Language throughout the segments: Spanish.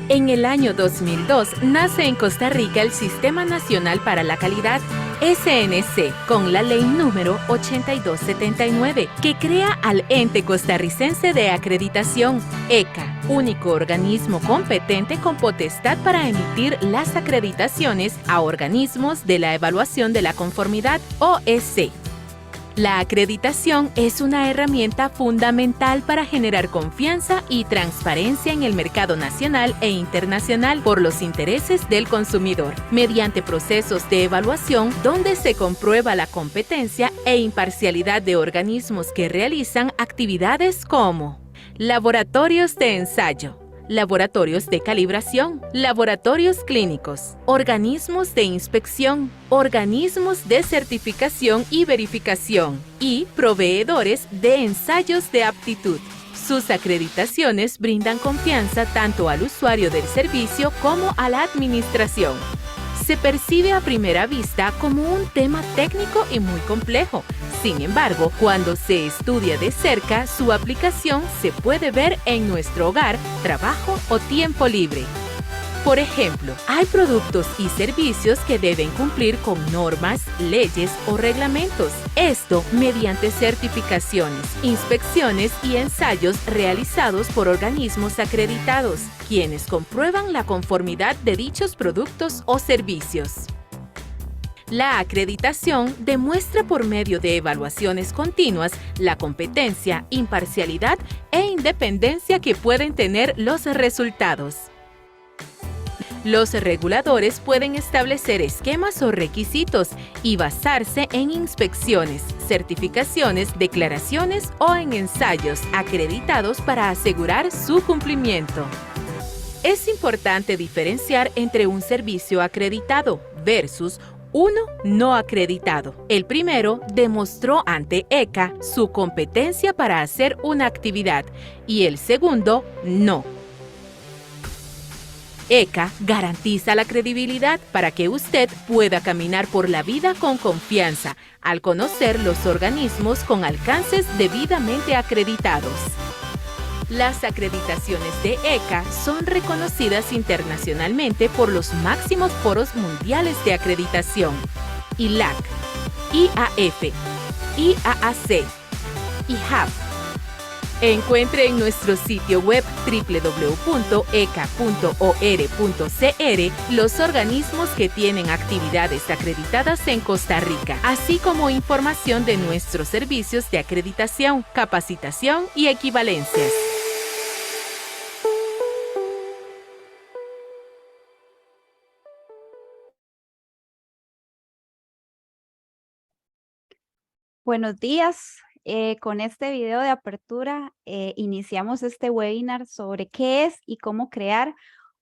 En el año 2002 nace en Costa Rica el Sistema Nacional para la Calidad, SNC, con la ley número 8279, que crea al Ente Costarricense de Acreditación, ECA, único organismo competente con potestad para emitir las acreditaciones a organismos de la evaluación de la conformidad, OEC. La acreditación es una herramienta fundamental para generar confianza y transparencia en el mercado nacional e internacional por los intereses del consumidor, mediante procesos de evaluación donde se comprueba la competencia e imparcialidad de organismos que realizan actividades como laboratorios de ensayo, laboratorios de calibración, laboratorios clínicos, organismos de inspección, organismos de certificación y verificación y proveedores de ensayos de aptitud. Sus acreditaciones brindan confianza tanto al usuario del servicio como a la administración. Se percibe a primera vista como un tema técnico y muy complejo. Sin embargo, cuando se estudia de cerca, su aplicación se puede ver en nuestro hogar, trabajo o tiempo libre. Por ejemplo, hay productos y servicios que deben cumplir con normas, leyes o reglamentos. Esto mediante certificaciones, inspecciones y ensayos realizados por organismos acreditados, quienes comprueban la conformidad de dichos productos o servicios. La acreditación demuestra por medio de evaluaciones continuas la competencia, imparcialidad e independencia que pueden tener los resultados. Los reguladores pueden establecer esquemas o requisitos y basarse en inspecciones, certificaciones, declaraciones o en ensayos acreditados para asegurar su cumplimiento. Es importante diferenciar entre un servicio acreditado versus uno no acreditado. El primero demostró ante ECA su competencia para hacer una actividad y el segundo no. ECA garantiza la credibilidad para que usted pueda caminar por la vida con confianza al conocer los organismos con alcances debidamente acreditados. Las acreditaciones de ECA son reconocidas internacionalmente por los máximos foros mundiales de acreditación: ILAC, IAF, IAAC y HAP. Encuentre en nuestro sitio web www.eca.or.cr los organismos que tienen actividades acreditadas en Costa Rica, así como información de nuestros servicios de acreditación, capacitación y equivalencias. Buenos días. Con este video de apertura iniciamos este webinar sobre qué es y cómo crear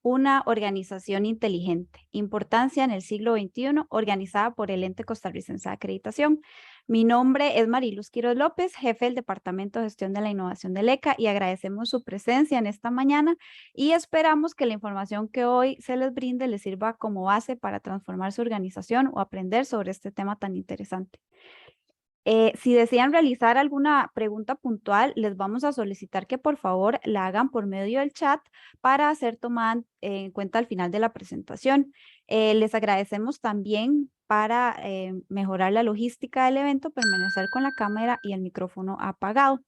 una organización inteligente. Importancia en el siglo XXI, organizada por el Ente Costarricense de Acreditación. Mi nombre es Mariluz Quiroz López, jefe del Departamento de Gestión de la Innovación del ECA, y agradecemos su presencia en esta mañana y esperamos que la información que hoy se les brinde les sirva como base para transformar su organización o aprender sobre este tema tan interesante. Si desean realizar alguna pregunta puntual, les vamos a solicitar que por favor la hagan por medio del chat para ser tomada en cuenta al final de la presentación. Les agradecemos también para mejorar la logística del evento, permanecer con la cámara y el micrófono apagado.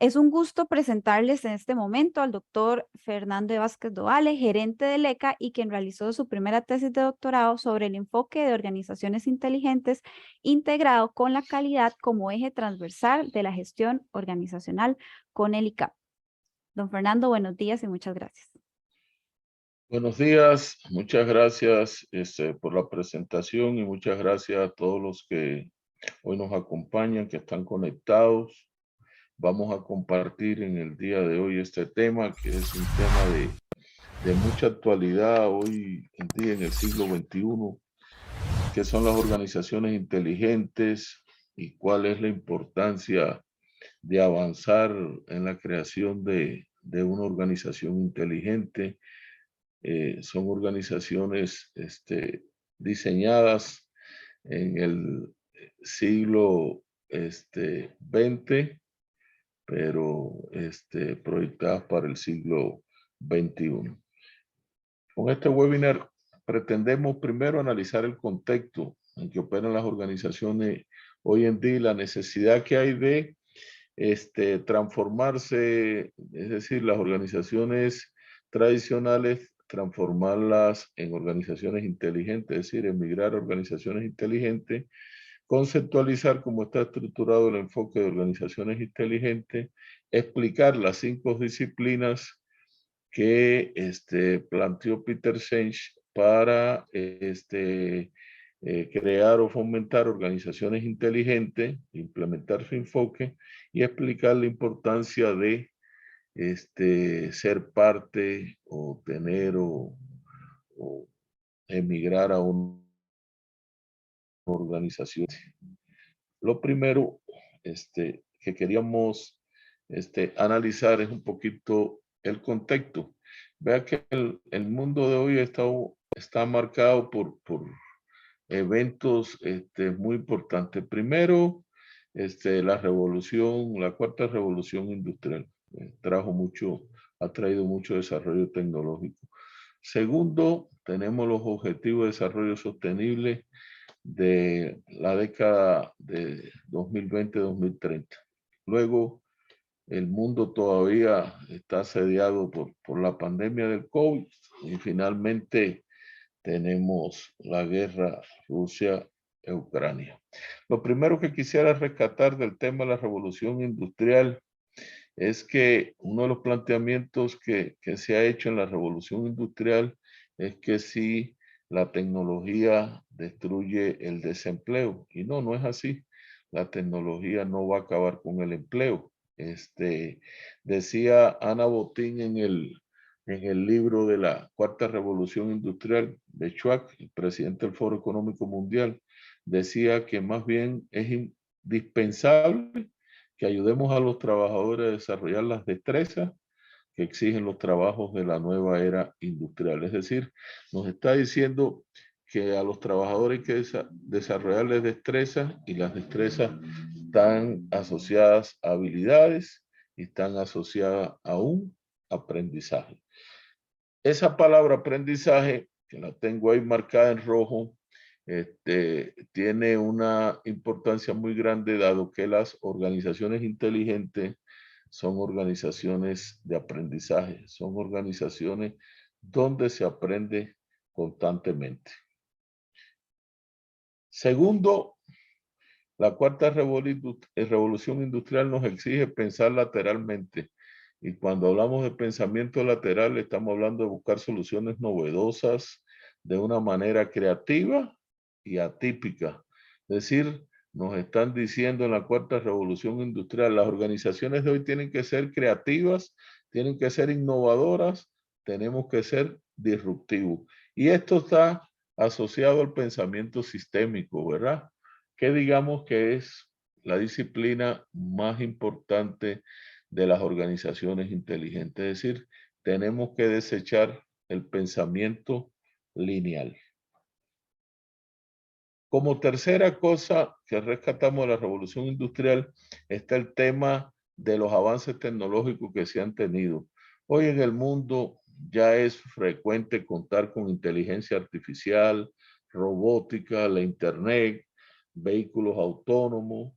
Es un gusto presentarles en este momento al doctor Fernando Vázquez Doale, gerente del ECA y quien realizó su primera tesis de doctorado sobre el enfoque de organizaciones inteligentes integrado con la calidad como eje transversal de la gestión organizacional con el ICAP. Don Fernando, buenos días y muchas gracias. Buenos días, muchas gracias por la presentación y muchas gracias a todos los que hoy nos acompañan, que están conectados. Vamos a compartir en el día de hoy este tema, que es un tema de mucha actualidad hoy en día en el siglo XXI, que son las organizaciones inteligentes y cuál es la importancia de avanzar en la creación de una organización inteligente. Son organizaciones diseñadas en el siglo XX, pero proyectadas para el siglo XXI. Con este webinar pretendemos primero analizar el contexto en que operan las organizaciones hoy en día y la necesidad que hay de transformarse, es decir, las organizaciones tradicionales, transformarlas en organizaciones inteligentes, es decir, emigrar a organizaciones inteligentes, conceptualizar cómo está estructurado el enfoque de organizaciones inteligentes, explicar las 5 disciplinas que planteó Peter Senge para crear o fomentar organizaciones inteligentes, implementar su enfoque y explicar la importancia de ser parte o tener o emigrar a una organización. Lo primero que queríamos analizar es un poquito el contexto. Vea que el mundo de hoy está marcado por eventos muy importantes. Primero, la cuarta revolución industrial ha traído mucho desarrollo tecnológico. Segundo, tenemos los objetivos de desarrollo sostenible de la década de 2020-2030. Luego, el mundo todavía está asediado por la pandemia del COVID y finalmente tenemos la guerra Rusia-Ucrania. Lo primero que quisiera rescatar del tema de la revolución industrial es que uno de los planteamientos que se ha hecho en la revolución industrial es que si la tecnología destruye el desempleo. Y no es así. La tecnología no va a acabar con el empleo. Decía Ana Botín en el libro de la Cuarta Revolución Industrial de Schwab, el presidente del Foro Económico Mundial, decía que más bien es indispensable que ayudemos a los trabajadores a desarrollar las destrezas que exigen los trabajos de la nueva era industrial. Es decir, nos está diciendo que a los trabajadores hay que desarrollarles destrezas y las destrezas están asociadas a habilidades y están asociadas a un aprendizaje. Esa palabra aprendizaje, que la tengo ahí marcada en rojo, tiene una importancia muy grande dado que las organizaciones inteligentes son organizaciones de aprendizaje, son organizaciones donde se aprende constantemente. Segundo, la cuarta revolución industrial nos exige pensar lateralmente. Y cuando hablamos de pensamiento lateral, estamos hablando de buscar soluciones novedosas de una manera creativa y atípica. Es decir, nos están diciendo en la cuarta revolución industrial, las organizaciones de hoy tienen que ser creativas, tienen que ser innovadoras, tenemos que ser disruptivos. Y esto está asociado al pensamiento sistémico, ¿verdad? Que digamos que es la disciplina más importante de las organizaciones inteligentes. Es decir, tenemos que desechar el pensamiento lineal. Como tercera cosa que rescatamos de la revolución industrial está el tema de los avances tecnológicos que se han tenido. Hoy en el mundo ya es frecuente contar con inteligencia artificial, robótica, la internet, vehículos autónomos,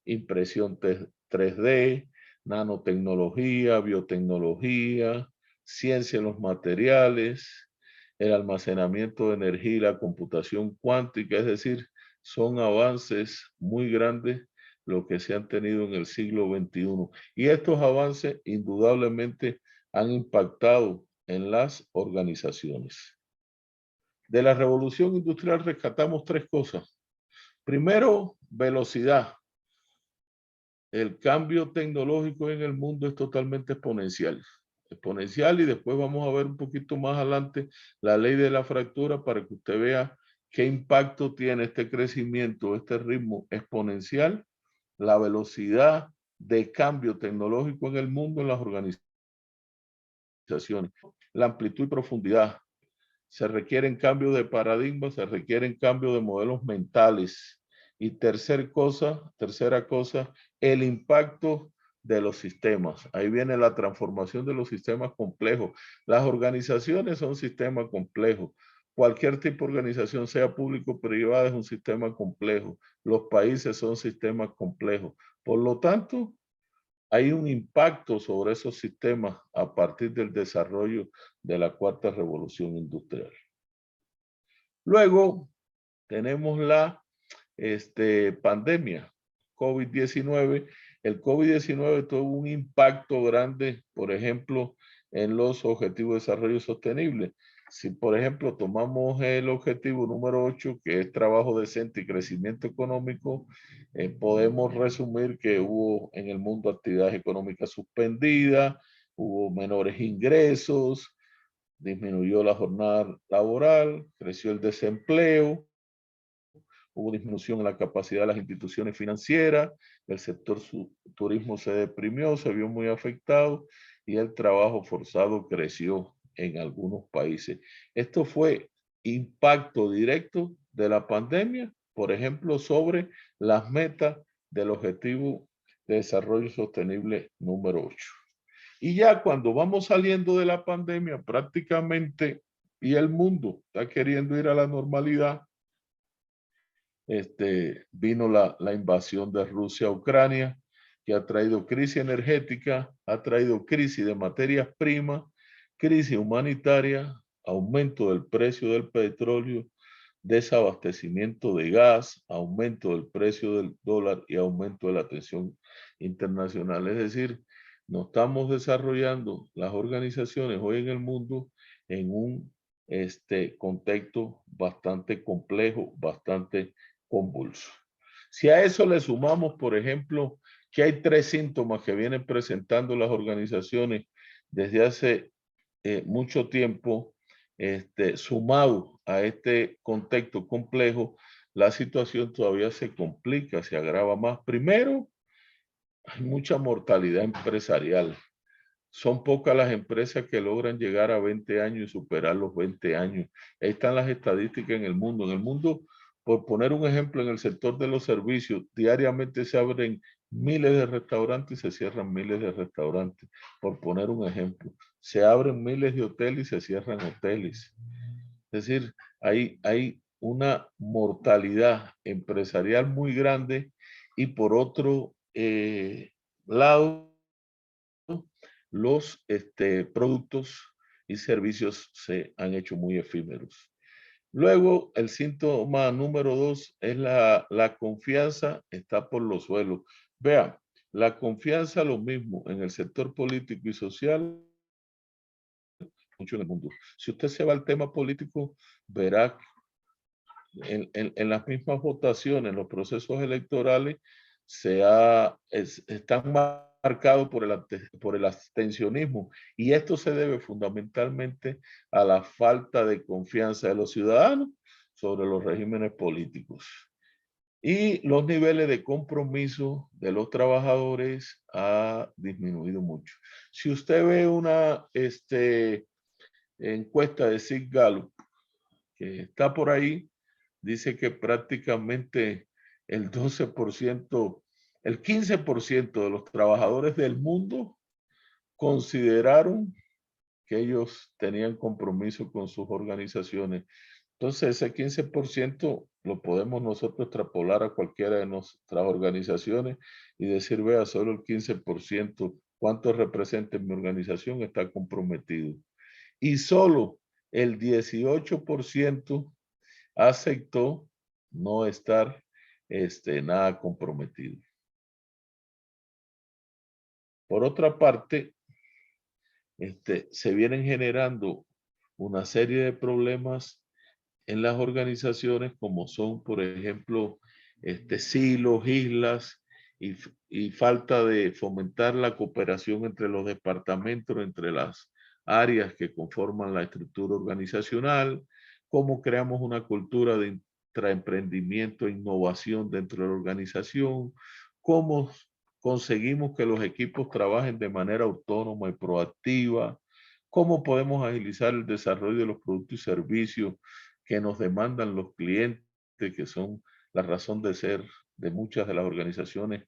impresión 3D, nanotecnología, biotecnología, ciencia en los materiales, el almacenamiento de energía y la computación cuántica, es decir, son avances muy grandes lo que se han tenido en el siglo XXI. Y estos avances indudablemente han impactado en las organizaciones. De la revolución industrial rescatamos 3 cosas. Primero, velocidad. El cambio tecnológico en el mundo es totalmente exponencial. Y después vamos a ver un poquito más adelante la ley de la fractura para que usted vea qué impacto tiene este crecimiento, este ritmo exponencial, la velocidad de cambio tecnológico en el mundo en las organizaciones. La amplitud y profundidad. Se requieren cambios de paradigma, se requieren cambios de modelos mentales. Y tercera cosa, el impacto de los sistemas. Ahí viene la transformación de los sistemas complejos. Las organizaciones son sistemas complejos. Cualquier tipo de organización, sea público o privada, es un sistema complejo. Los países son sistemas complejos. Por lo tanto, hay un impacto sobre esos sistemas a partir del desarrollo de la cuarta revolución industrial. Luego tenemos la pandemia COVID-19. El COVID-19 tuvo un impacto grande, por ejemplo, en los objetivos de desarrollo sostenible. Si, por ejemplo, tomamos el objetivo número 8, que es trabajo decente y crecimiento económico, podemos resumir que hubo en el mundo actividades económicas suspendidas, hubo menores ingresos, disminuyó la jornada laboral, creció el desempleo, hubo disminución en la capacidad de las instituciones financieras, el sector turismo se deprimió, se vio muy afectado y el trabajo forzado creció en algunos países. Esto fue impacto directo de la pandemia, por ejemplo, sobre las metas del Objetivo de Desarrollo Sostenible número 8. Y ya cuando vamos saliendo de la pandemia, prácticamente, y el mundo está queriendo ir a la normalidad, vino la invasión de Rusia a Ucrania, que ha traído crisis energética, ha traído crisis de materias primas, crisis humanitaria, aumento del precio del petróleo, desabastecimiento de gas, aumento del precio del dólar y aumento de la tensión internacional. Es decir, nos estamos desarrollando las organizaciones hoy en el mundo en un contexto bastante complejo, bastante convulso. Si a eso le sumamos, por ejemplo, que hay 3 síntomas que vienen presentando las organizaciones desde hace mucho tiempo, sumado a este contexto complejo, la situación todavía se complica, se agrava más. Primero, hay mucha mortalidad empresarial. Son pocas las empresas que logran llegar a 20 años y superar los 20 años. Ahí están las estadísticas en el mundo. En el mundo, por poner un ejemplo, en el sector de los servicios, diariamente se abren miles de restaurantes y se cierran miles de restaurantes. Por poner un ejemplo, se abren miles de hoteles y se cierran hoteles. Es decir, hay una mortalidad empresarial muy grande y por otro lado, los productos y servicios se han hecho muy efímeros. Luego, el síntoma número 2 es la confianza está por los suelos. Vean, la confianza lo mismo en el sector político y social, mucho en el mundo. Si usted se va al tema político, verá en las mismas votaciones, en los procesos electorales, están marcados por el abstencionismo. Y esto se debe fundamentalmente a la falta de confianza de los ciudadanos sobre los regímenes políticos. Y los niveles de compromiso de los trabajadores ha disminuido mucho. Si usted ve una encuesta de SIG Gallup, que está por ahí, dice que prácticamente el 12%, el 15% de los trabajadores del mundo consideraron que ellos tenían compromiso con sus organizaciones. Entonces, ese 15% lo podemos nosotros extrapolar a cualquiera de nuestras organizaciones y decir, vea, solo el 15%, ¿cuánto representa en mi organización? Está comprometido. Y solo el 18% aceptó no estar nada comprometido. Por otra parte, se vienen generando una serie de problemas en las organizaciones como son, por ejemplo, silos, islas y falta de fomentar la cooperación entre los departamentos, entre las áreas que conforman la estructura organizacional, cómo creamos una cultura de intraemprendimiento e innovación dentro de la organización, cómo conseguimos que los equipos trabajen de manera autónoma y proactiva, cómo podemos agilizar el desarrollo de los productos y servicios que nos demandan los clientes, que son la razón de ser de muchas de las organizaciones,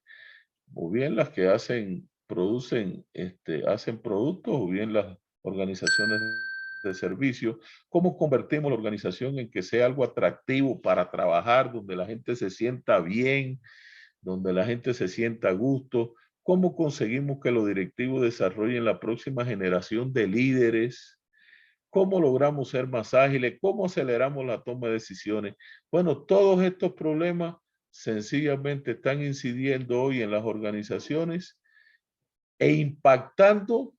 o bien las que hacen producen, hacen productos o bien las organizaciones de servicio, cómo convertimos la organización en que sea algo atractivo para trabajar, donde la gente se sienta bien, donde la gente se sienta a gusto, cómo conseguimos que los directivos desarrollen la próxima generación de líderes, cómo logramos ser más ágiles, cómo aceleramos la toma de decisiones. Bueno, todos estos problemas sencillamente están incidiendo hoy en las organizaciones e impactando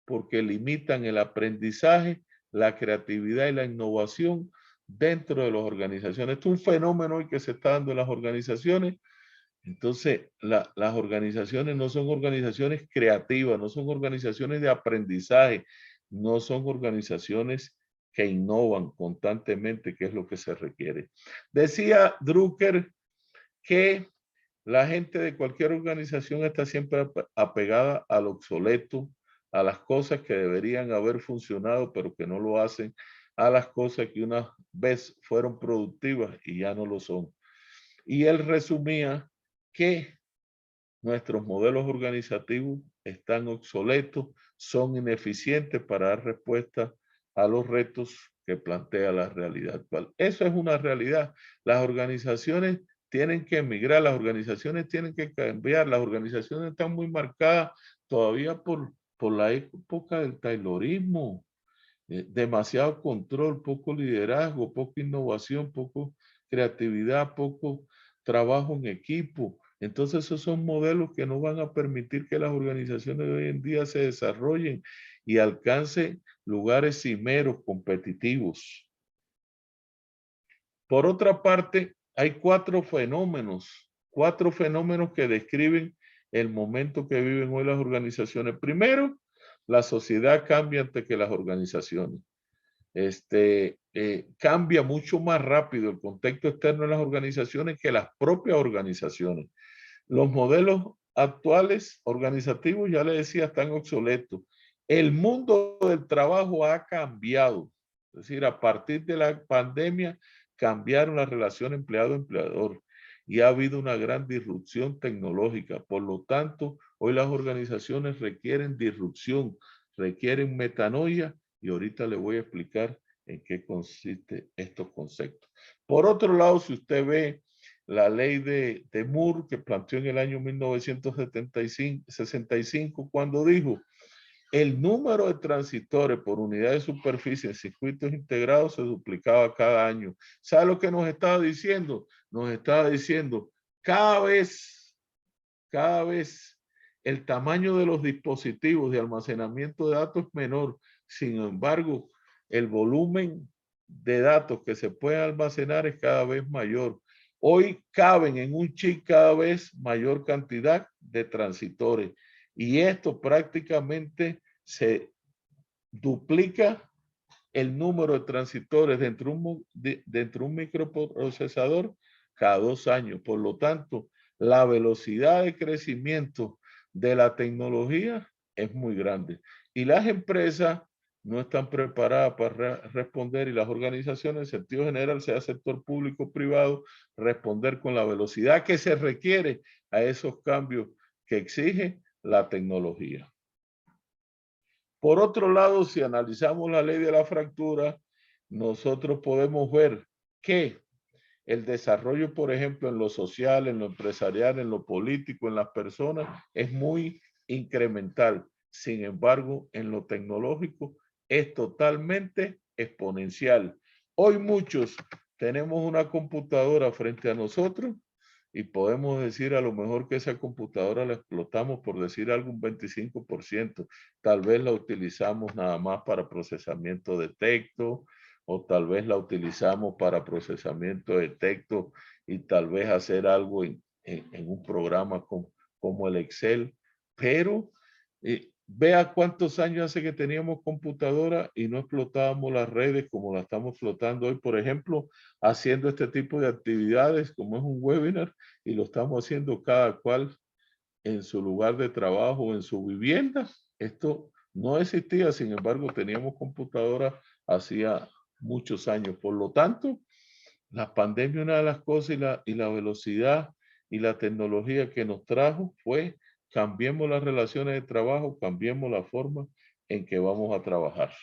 porque limitan el aprendizaje, la creatividad y la innovación dentro de las organizaciones. Esto es un fenómeno hoy que se está dando en las organizaciones. Entonces, las organizaciones no son organizaciones creativas, no son organizaciones de aprendizaje, no son organizaciones que innovan constantemente, que es lo que se requiere. Decía Drucker que la gente de cualquier organización está siempre apegada al obsoleto, a las cosas que deberían haber funcionado, pero que no lo hacen, a las cosas que una vez fueron productivas y ya no lo son. Y él resumía que nuestros modelos organizativos están obsoletos, son ineficientes para dar respuesta a los retos que plantea la realidad actual. Eso es una realidad. Las organizaciones tienen que emigrar, las organizaciones tienen que cambiar, las organizaciones están muy marcadas todavía por la época del taylorismo. Demasiado control, poco liderazgo, poca innovación, poco creatividad, poco trabajo en equipo. Entonces esos son modelos que no van a permitir que las organizaciones de hoy en día se desarrollen y alcancen lugares cimeros competitivos. Por otra parte, hay cuatro fenómenos que describen el momento que viven hoy las organizaciones. Primero, la sociedad cambia antes que las organizaciones. Cambia mucho más rápido el contexto externo de las organizaciones que las propias organizaciones. Los modelos actuales organizativos, ya les decía, están obsoletos. El mundo del trabajo ha cambiado. Es decir, a partir de la pandemia cambiaron la relación empleado-empleador y ha habido una gran disrupción tecnológica. Por lo tanto, hoy las organizaciones requieren disrupción, requieren metanoia y ahorita le voy a explicar en qué consiste estos conceptos. Por otro lado, si usted ve la ley de Moore que planteó en el año 1965 cuando dijo el número de transitores por unidad de superficie en circuitos integrados se duplicaba cada año. ¿Sabe lo que nos estaba diciendo? Nos estaba diciendo cada vez el tamaño de los dispositivos de almacenamiento de datos es menor. Sin embargo, el volumen de datos que se pueden almacenar es cada vez mayor. Hoy caben en un chip cada vez mayor cantidad de transitores y esto prácticamente se duplica el número de transitores dentro de un microprocesador cada 2 años. Por lo tanto, la velocidad de crecimiento de la tecnología es muy grande y las empresas no están preparadas para responder y las organizaciones en sentido general, sea sector público o privado, responder con la velocidad que se requiere a esos cambios que exige la tecnología. Por otro lado, si analizamos la ley de la fractura, nosotros podemos ver que el desarrollo, por ejemplo, en lo social, en lo empresarial, en lo político, en las personas, es muy incremental. Sin embargo, en lo tecnológico es totalmente exponencial. Hoy muchos tenemos una computadora frente a nosotros y podemos decir a lo mejor que esa computadora la explotamos, por decir algo, un 25%. Tal vez la utilizamos nada más para procesamiento de texto, o tal vez la utilizamos para procesamiento de texto y tal vez hacer algo en un programa como el Excel. Pero vea cuántos años hace que teníamos computadora y no explotábamos las redes como la estamos explotando hoy, por ejemplo, haciendo este tipo de actividades como es un webinar y lo estamos haciendo cada cual en su lugar de trabajo o en su vivienda. Esto no existía, sin embargo, teníamos computadoras hacía muchos años. Por lo tanto, la pandemia, una de las cosas y la velocidad y la tecnología que nos trajo fue cambiemos las relaciones de trabajo, cambiemos la forma en que vamos a trabajar.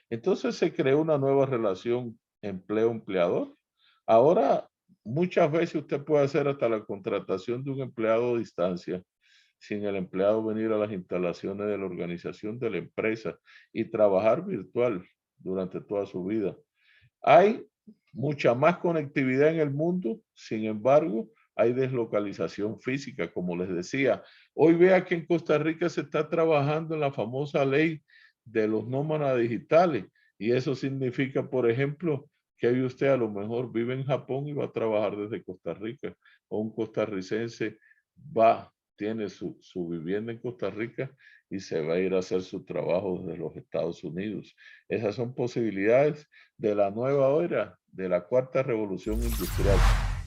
Entonces se creó una nueva relación empleo-empleador. Ahora, muchas veces usted puede hacer hasta la contratación de un empleado a distancia, sin el empleado venir a las instalaciones de la organización de la empresa y trabajar virtual durante toda su vida. Hay mucha más conectividad en el mundo, sin embargo, hay deslocalización física, como les decía. Hoy vea que en Costa Rica se está trabajando en la famosa ley de los nómadas digitales, y eso significa, por ejemplo, que hoy usted a lo mejor vive en Japón y va a trabajar desde Costa Rica, o un costarricense tiene su vivienda en Costa Rica y se va a ir a hacer su trabajo desde los Estados Unidos. Esas son posibilidades de la nueva era, de la cuarta revolución industrial.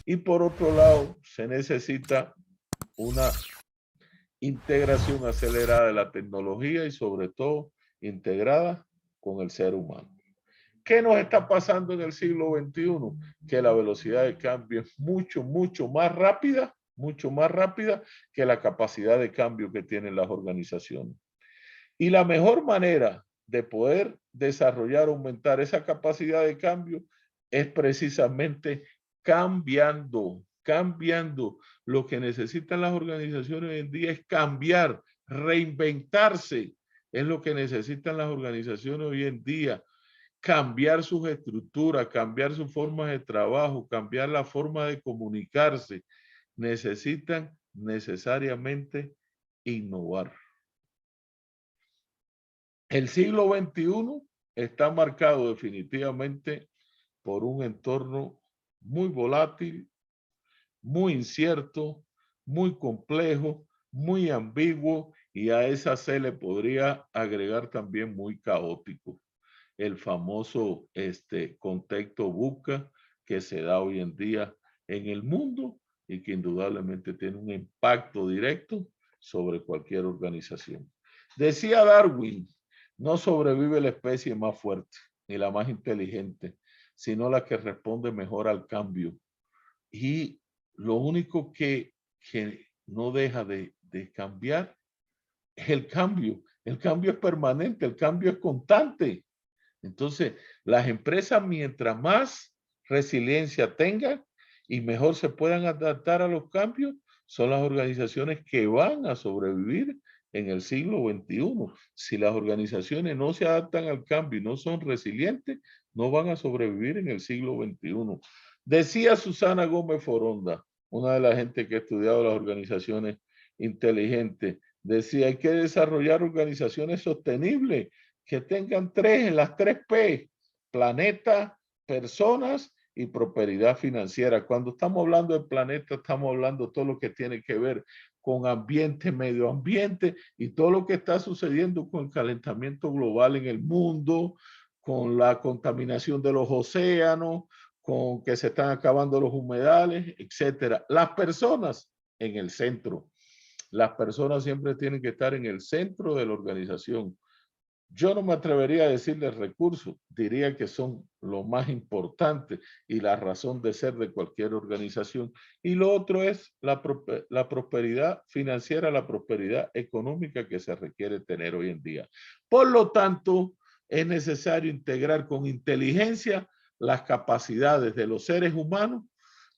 Y por otro lado, se necesita una integración acelerada de la tecnología y sobre todo integrada con el ser humano. ¿Qué nos está pasando en el siglo XXI? Que la velocidad de cambio es mucho más rápida que la capacidad de cambio que tienen las organizaciones. Y la mejor manera de poder desarrollar, aumentar esa capacidad de cambio es precisamente cambiando. Lo que necesitan las organizaciones hoy en día es cambiar, reinventarse. Es lo que necesitan las organizaciones hoy en día. Cambiar sus estructuras, cambiar sus formas de trabajo, cambiar la forma de comunicarse. Necesitan necesariamente innovar. El siglo XXI está marcado definitivamente por un entorno muy volátil, muy incierto, muy complejo, muy ambiguo, y a esa se le podría agregar también muy caótico. El famoso contexto VUCA que se da hoy en día en el mundo y que indudablemente tiene un impacto directo sobre cualquier organización. Decía Darwin, no sobrevive la especie más fuerte ni la más inteligente, sino la que responde mejor al cambio. Y lo único que no deja de cambiar es el cambio. El cambio es permanente, el cambio es constante. Entonces, las empresas, mientras más resiliencia tengan y mejor se puedan adaptar a los cambios, son las organizaciones que van a sobrevivir en el siglo XXI. Si las organizaciones no se adaptan al cambio y no son resilientes, no van a sobrevivir en el siglo XXI. Decía Susana Gómez Foronda, una de las gente que ha estudiado las organizaciones inteligentes, decía, hay que desarrollar organizaciones sostenibles que tengan las tres P: planeta, personas y prosperidad financiera. Cuando estamos hablando de planeta, estamos hablando de todo lo que tiene que ver con ambiente, medio ambiente y todo lo que está sucediendo con el calentamiento global en el mundo, con la contaminación de los océanos, con que se están acabando los humedales, etcétera. Las personas en el centro. Las personas siempre tienen que estar en el centro de la organización. Yo no me atrevería a decirles recursos, diría que son lo más importante y la razón de ser de cualquier organización. Y lo otro es la prosperidad financiera, la prosperidad económica que se requiere tener hoy en día. Por lo tanto, es necesario integrar con inteligencia las capacidades de los seres humanos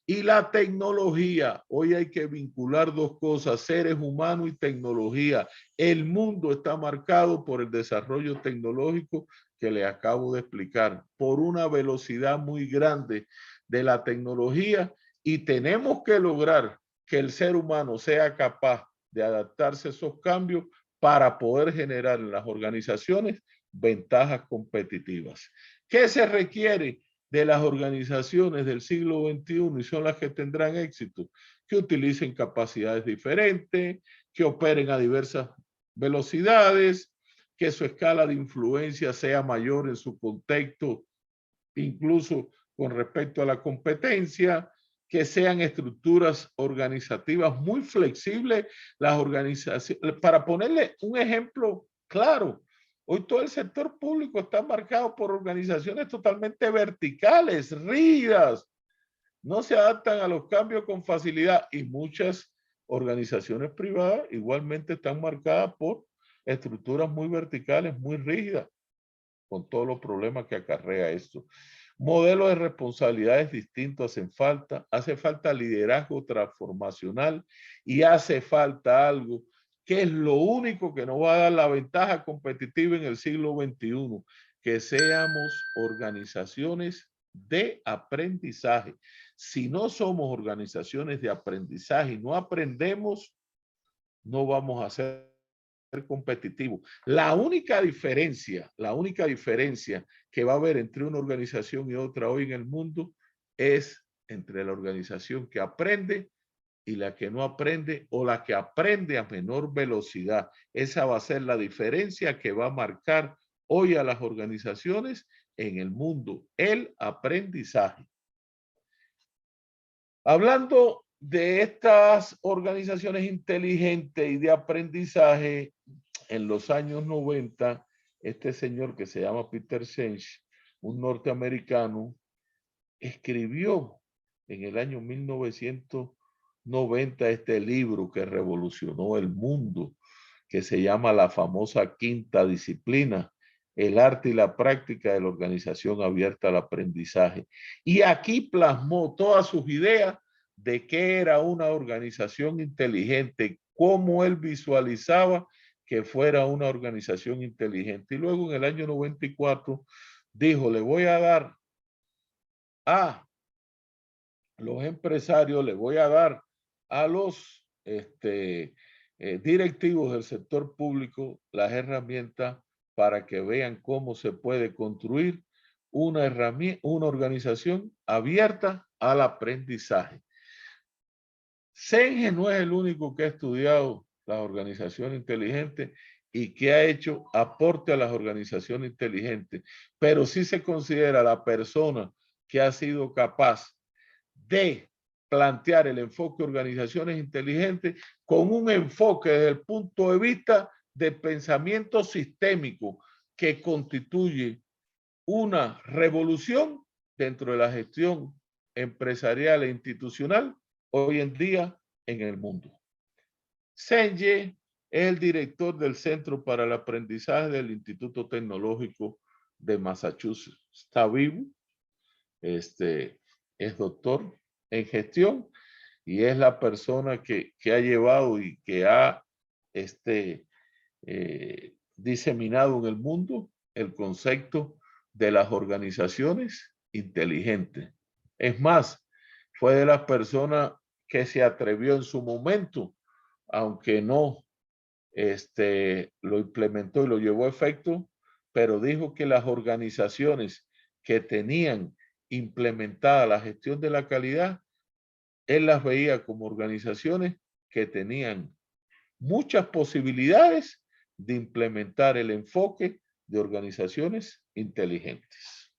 y la tecnología. Hoy hay que vincular dos cosas, seres humanos y tecnología. El mundo está marcado por el desarrollo tecnológico que les acabo de explicar, por una velocidad muy grande de la tecnología, y tenemos que lograr que el ser humano sea capaz de adaptarse a esos cambios para poder generar en las organizaciones ventajas competitivas. ¿Qué se requiere de las organizaciones del siglo XXI y son las que tendrán éxito? Que utilicen capacidades diferentes, que operen a diversas velocidades, que su escala de influencia sea mayor en su contexto, incluso con respecto a la competencia, que sean estructuras organizativas muy flexibles. Las organizaciones, para ponerle un ejemplo claro, hoy todo el sector público está marcado por organizaciones totalmente verticales, rígidas, no se adaptan a los cambios con facilidad y muchas organizaciones privadas igualmente están marcadas por estructuras muy verticales, muy rígidas, con todos los problemas que acarrea esto. Modelos de responsabilidades distintos hacen falta. Hace falta liderazgo transformacional y hace falta algo que es lo único que nos va a dar la ventaja competitiva en el siglo XXI, que seamos organizaciones de aprendizaje. Si no somos organizaciones de aprendizaje y no aprendemos, no vamos a ser competitivo. La única diferencia que va a haber entre una organización y otra hoy en el mundo es entre la organización que aprende y la que no aprende, o la que aprende a menor velocidad. Esa va a ser la diferencia que va a marcar hoy a las organizaciones en el mundo, el aprendizaje. Hablando de estas organizaciones inteligentes y de aprendizaje, en los años 90, este señor que se llama Peter Senge, un norteamericano, escribió en el año 1990 este libro que revolucionó el mundo, que se llama la famosa quinta disciplina, el arte y la práctica de la organización abierta al aprendizaje. Y aquí plasmó todas sus ideas de qué era una organización inteligente, cómo él visualizaba que fuera una organización inteligente. Y luego en el año 94 dijo, le voy a dar a los empresarios, le voy a dar a los directivos del sector público las herramientas para que vean cómo se puede construir una organización abierta al aprendizaje. Senge no es el único que ha estudiado las organizaciones inteligentes y que ha hecho aporte a las organizaciones inteligentes, pero sí se considera la persona que ha sido capaz de plantear el enfoque de organizaciones inteligentes con un enfoque desde el punto de vista del pensamiento sistémico que constituye una revolución dentro de la gestión empresarial e institucional hoy en día en el mundo. Senge es el director del Centro para el Aprendizaje del Instituto Tecnológico de Massachusetts. Está vivo, es doctor en gestión y es la persona que ha llevado y que ha diseminado en el mundo el concepto de las organizaciones inteligentes. Es más, fue de las personas que se atrevió en su momento, aunque no lo implementó y lo llevó a efecto, pero dijo que las organizaciones que tenían implementada la gestión de la calidad, él las veía como organizaciones que tenían muchas posibilidades de implementar el enfoque de organizaciones inteligentes.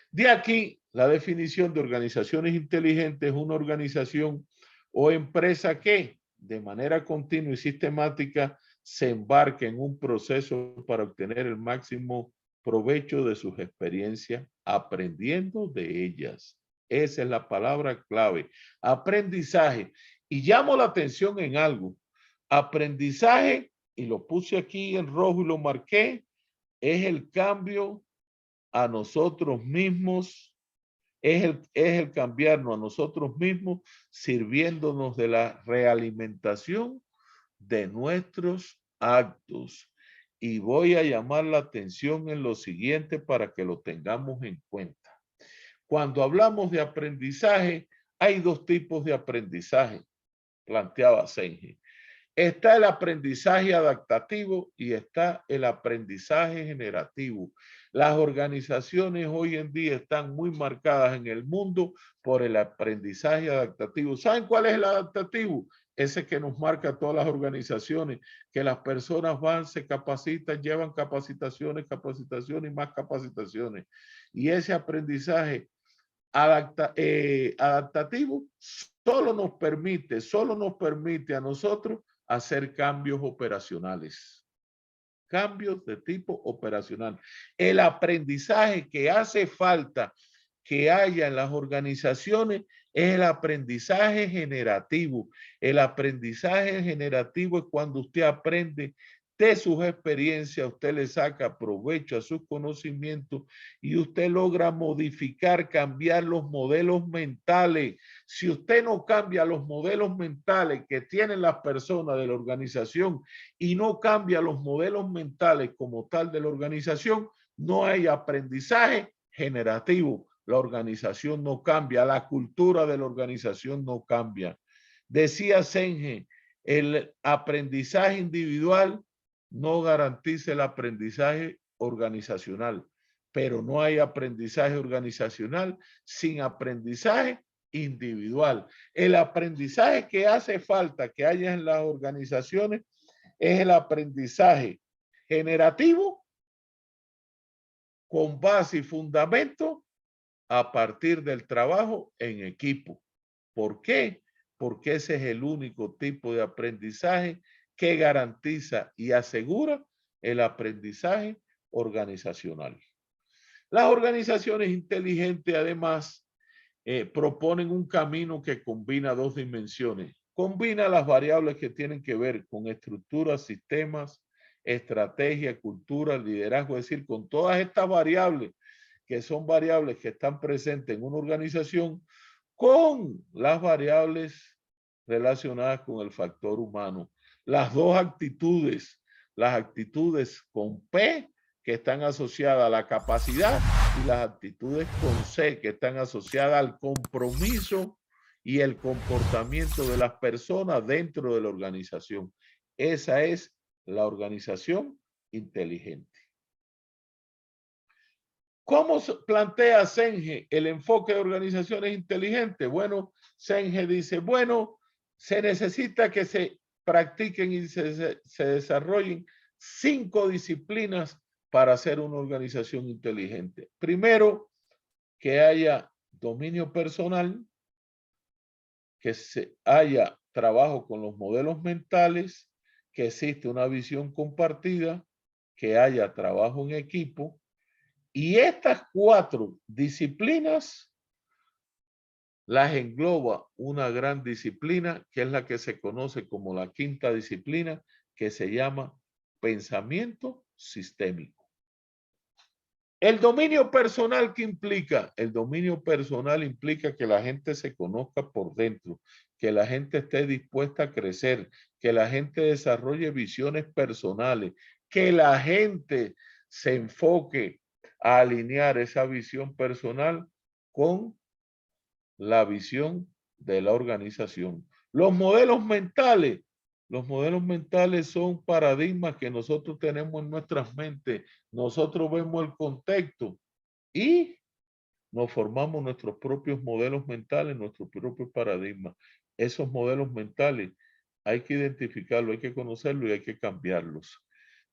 De aquí la definición de organizaciones inteligentes: una organización o empresa que de manera continua y sistemática se embarque en un proceso para obtener el máximo provecho de sus experiencias, aprendiendo de ellas. Esa es la palabra clave, aprendizaje. Y llamo la atención en algo. Aprendizaje, y lo puse aquí en rojo y lo marqué, es el cambio a nosotros mismos, es el cambiarnos a nosotros mismos, sirviéndonos de la realimentación de nuestros actos. Y voy a llamar la atención en lo siguiente para que lo tengamos en cuenta. Cuando hablamos de aprendizaje, hay dos tipos de aprendizaje, planteaba Senge. Está el aprendizaje adaptativo y está el aprendizaje generativo. Las organizaciones hoy en día están muy marcadas en el mundo por el aprendizaje adaptativo. ¿Saben cuál es el adaptativo? Ese que nos marca a todas las organizaciones, que las personas van, se capacitan, llevan capacitaciones y más capacitaciones. Y ese aprendizaje adaptativo solo nos permite a nosotros hacer cambios operacionales. Cambios de tipo operacional. El aprendizaje que hace falta que haya en las organizaciones es el aprendizaje generativo. El aprendizaje generativo es cuando usted aprende de sus experiencias, usted le saca provecho a sus conocimientos y usted logra modificar, cambiar los modelos mentales. Si usted no cambia los modelos mentales que tienen las personas de la organización y no cambia los modelos mentales como tal de la organización, no hay aprendizaje generativo. La organización no cambia, la cultura de la organización no cambia. Decía Senge, el aprendizaje individual no garantiza el aprendizaje organizacional, pero no hay aprendizaje organizacional sin aprendizaje individual. El aprendizaje que hace falta que haya en las organizaciones es el aprendizaje generativo con base y fundamento a partir del trabajo en equipo. ¿Por qué? Porque ese es el único tipo de aprendizaje que garantiza y asegura el aprendizaje organizacional. Las organizaciones inteligentes, además, proponen un camino que combina dos dimensiones. Combina las variables que tienen que ver con estructuras, sistemas, estrategia, cultura, liderazgo, es decir, con todas estas variables que son variables que están presentes en una organización, con las variables relacionadas con el factor humano. Las dos actitudes, las actitudes con P que están asociadas a la capacidad y las actitudes con C que están asociadas al compromiso y el comportamiento de las personas dentro de la organización. Esa es la organización inteligente. ¿Cómo plantea Senge el enfoque de organizaciones inteligentes? Bueno, Senge dice, bueno, se necesita que se practiquen y se desarrollen 5 disciplinas para hacer una organización inteligente. Primero, que haya dominio personal, que haya trabajo con los modelos mentales, que existe una visión compartida, que haya trabajo en equipo. Y estas 4 disciplinas las engloba una gran disciplina que es la que se conoce como la 5ª disciplina, que se llama pensamiento sistémico. El dominio personal, ¿qué implica? El dominio personal implica que la gente se conozca por dentro, que la gente esté dispuesta a crecer, que la gente desarrolle visiones personales, que la gente se enfoque a alinear esa visión personal con la visión de la organización. Los modelos mentales son paradigmas que nosotros tenemos en nuestras mentes. Nosotros vemos el contexto y nos formamos nuestros propios modelos mentales, nuestros propios paradigmas. Esos modelos mentales hay que identificarlos, hay que conocerlos y hay que cambiarlos.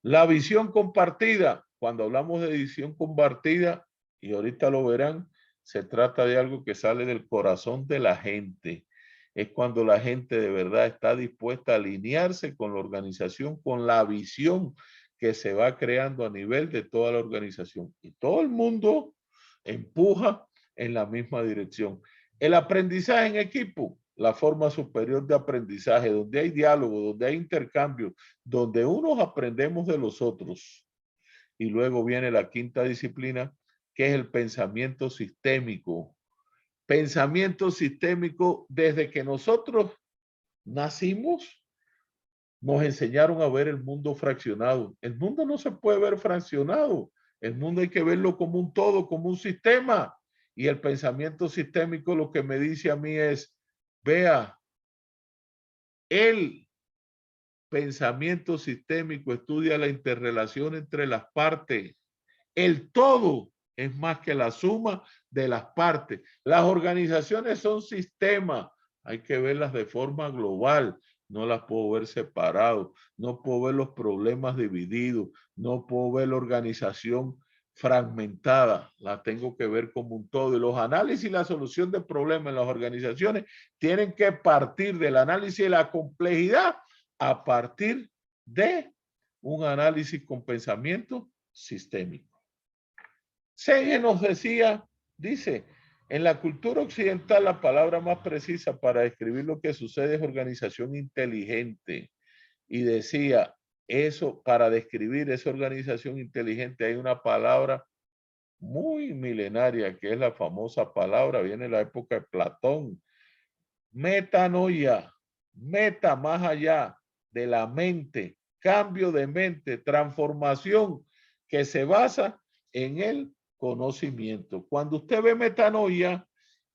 La visión compartida, cuando hablamos de visión compartida, y ahorita lo verán, se trata de algo que sale del corazón de la gente. Es cuando la gente de verdad está dispuesta a alinearse con la organización, con la visión que se va creando a nivel de toda la organización. Y todo el mundo empuja en la misma dirección. El aprendizaje en equipo, la forma superior de aprendizaje, donde hay diálogo, donde hay intercambio, donde unos aprendemos de los otros. Y luego viene la 5ª disciplina, que es el pensamiento sistémico. Pensamiento sistémico, desde que nosotros nacimos, nos enseñaron a ver el mundo fraccionado. El mundo no se puede ver fraccionado. El mundo hay que verlo como un todo, como un sistema. Y el pensamiento sistémico lo que me dice a mí es, vea, el pensamiento sistémico estudia la interrelación entre las partes. El todo es más que la suma de las partes. Las organizaciones son sistemas. Hay que verlas de forma global. No las puedo ver separado. No puedo ver los problemas divididos. No puedo ver la organización fragmentada. La tengo que ver como un todo. Y los análisis y la solución de problemas en las organizaciones tienen que partir del análisis de la complejidad a partir de un análisis con pensamiento sistémico. Senge nos decía, dice, En la cultura occidental, la palabra más precisa para describir lo que sucede es organización inteligente. Y decía, eso, para describir esa organización inteligente hay una palabra muy milenaria, que es la famosa palabra, viene de la época de Platón, metanoia, meta más allá de la mente, cambio de mente, transformación que se basa en el conocimiento. Cuando usted ve metanoia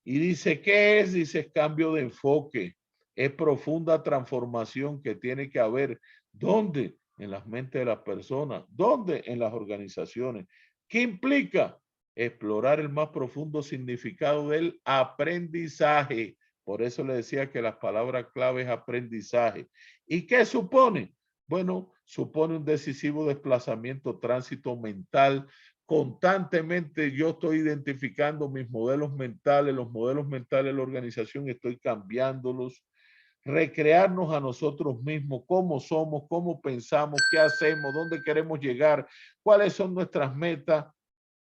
y dice, ¿qué es? Dice, cambio de enfoque, es profunda transformación que tiene que haber. ¿Dónde? En las mentes de las personas. ¿Dónde? En las organizaciones. ¿Qué implica? Explorar el más profundo significado del aprendizaje. Por eso le decía que las palabras clave es aprendizaje. ¿Y qué supone? Bueno, supone un decisivo desplazamiento, tránsito mental. Constantemente yo estoy identificando mis modelos mentales, los modelos mentales de la organización, estoy cambiándolos. Recrearnos a nosotros mismos, cómo somos, cómo pensamos, qué hacemos, dónde queremos llegar, cuáles son nuestras metas.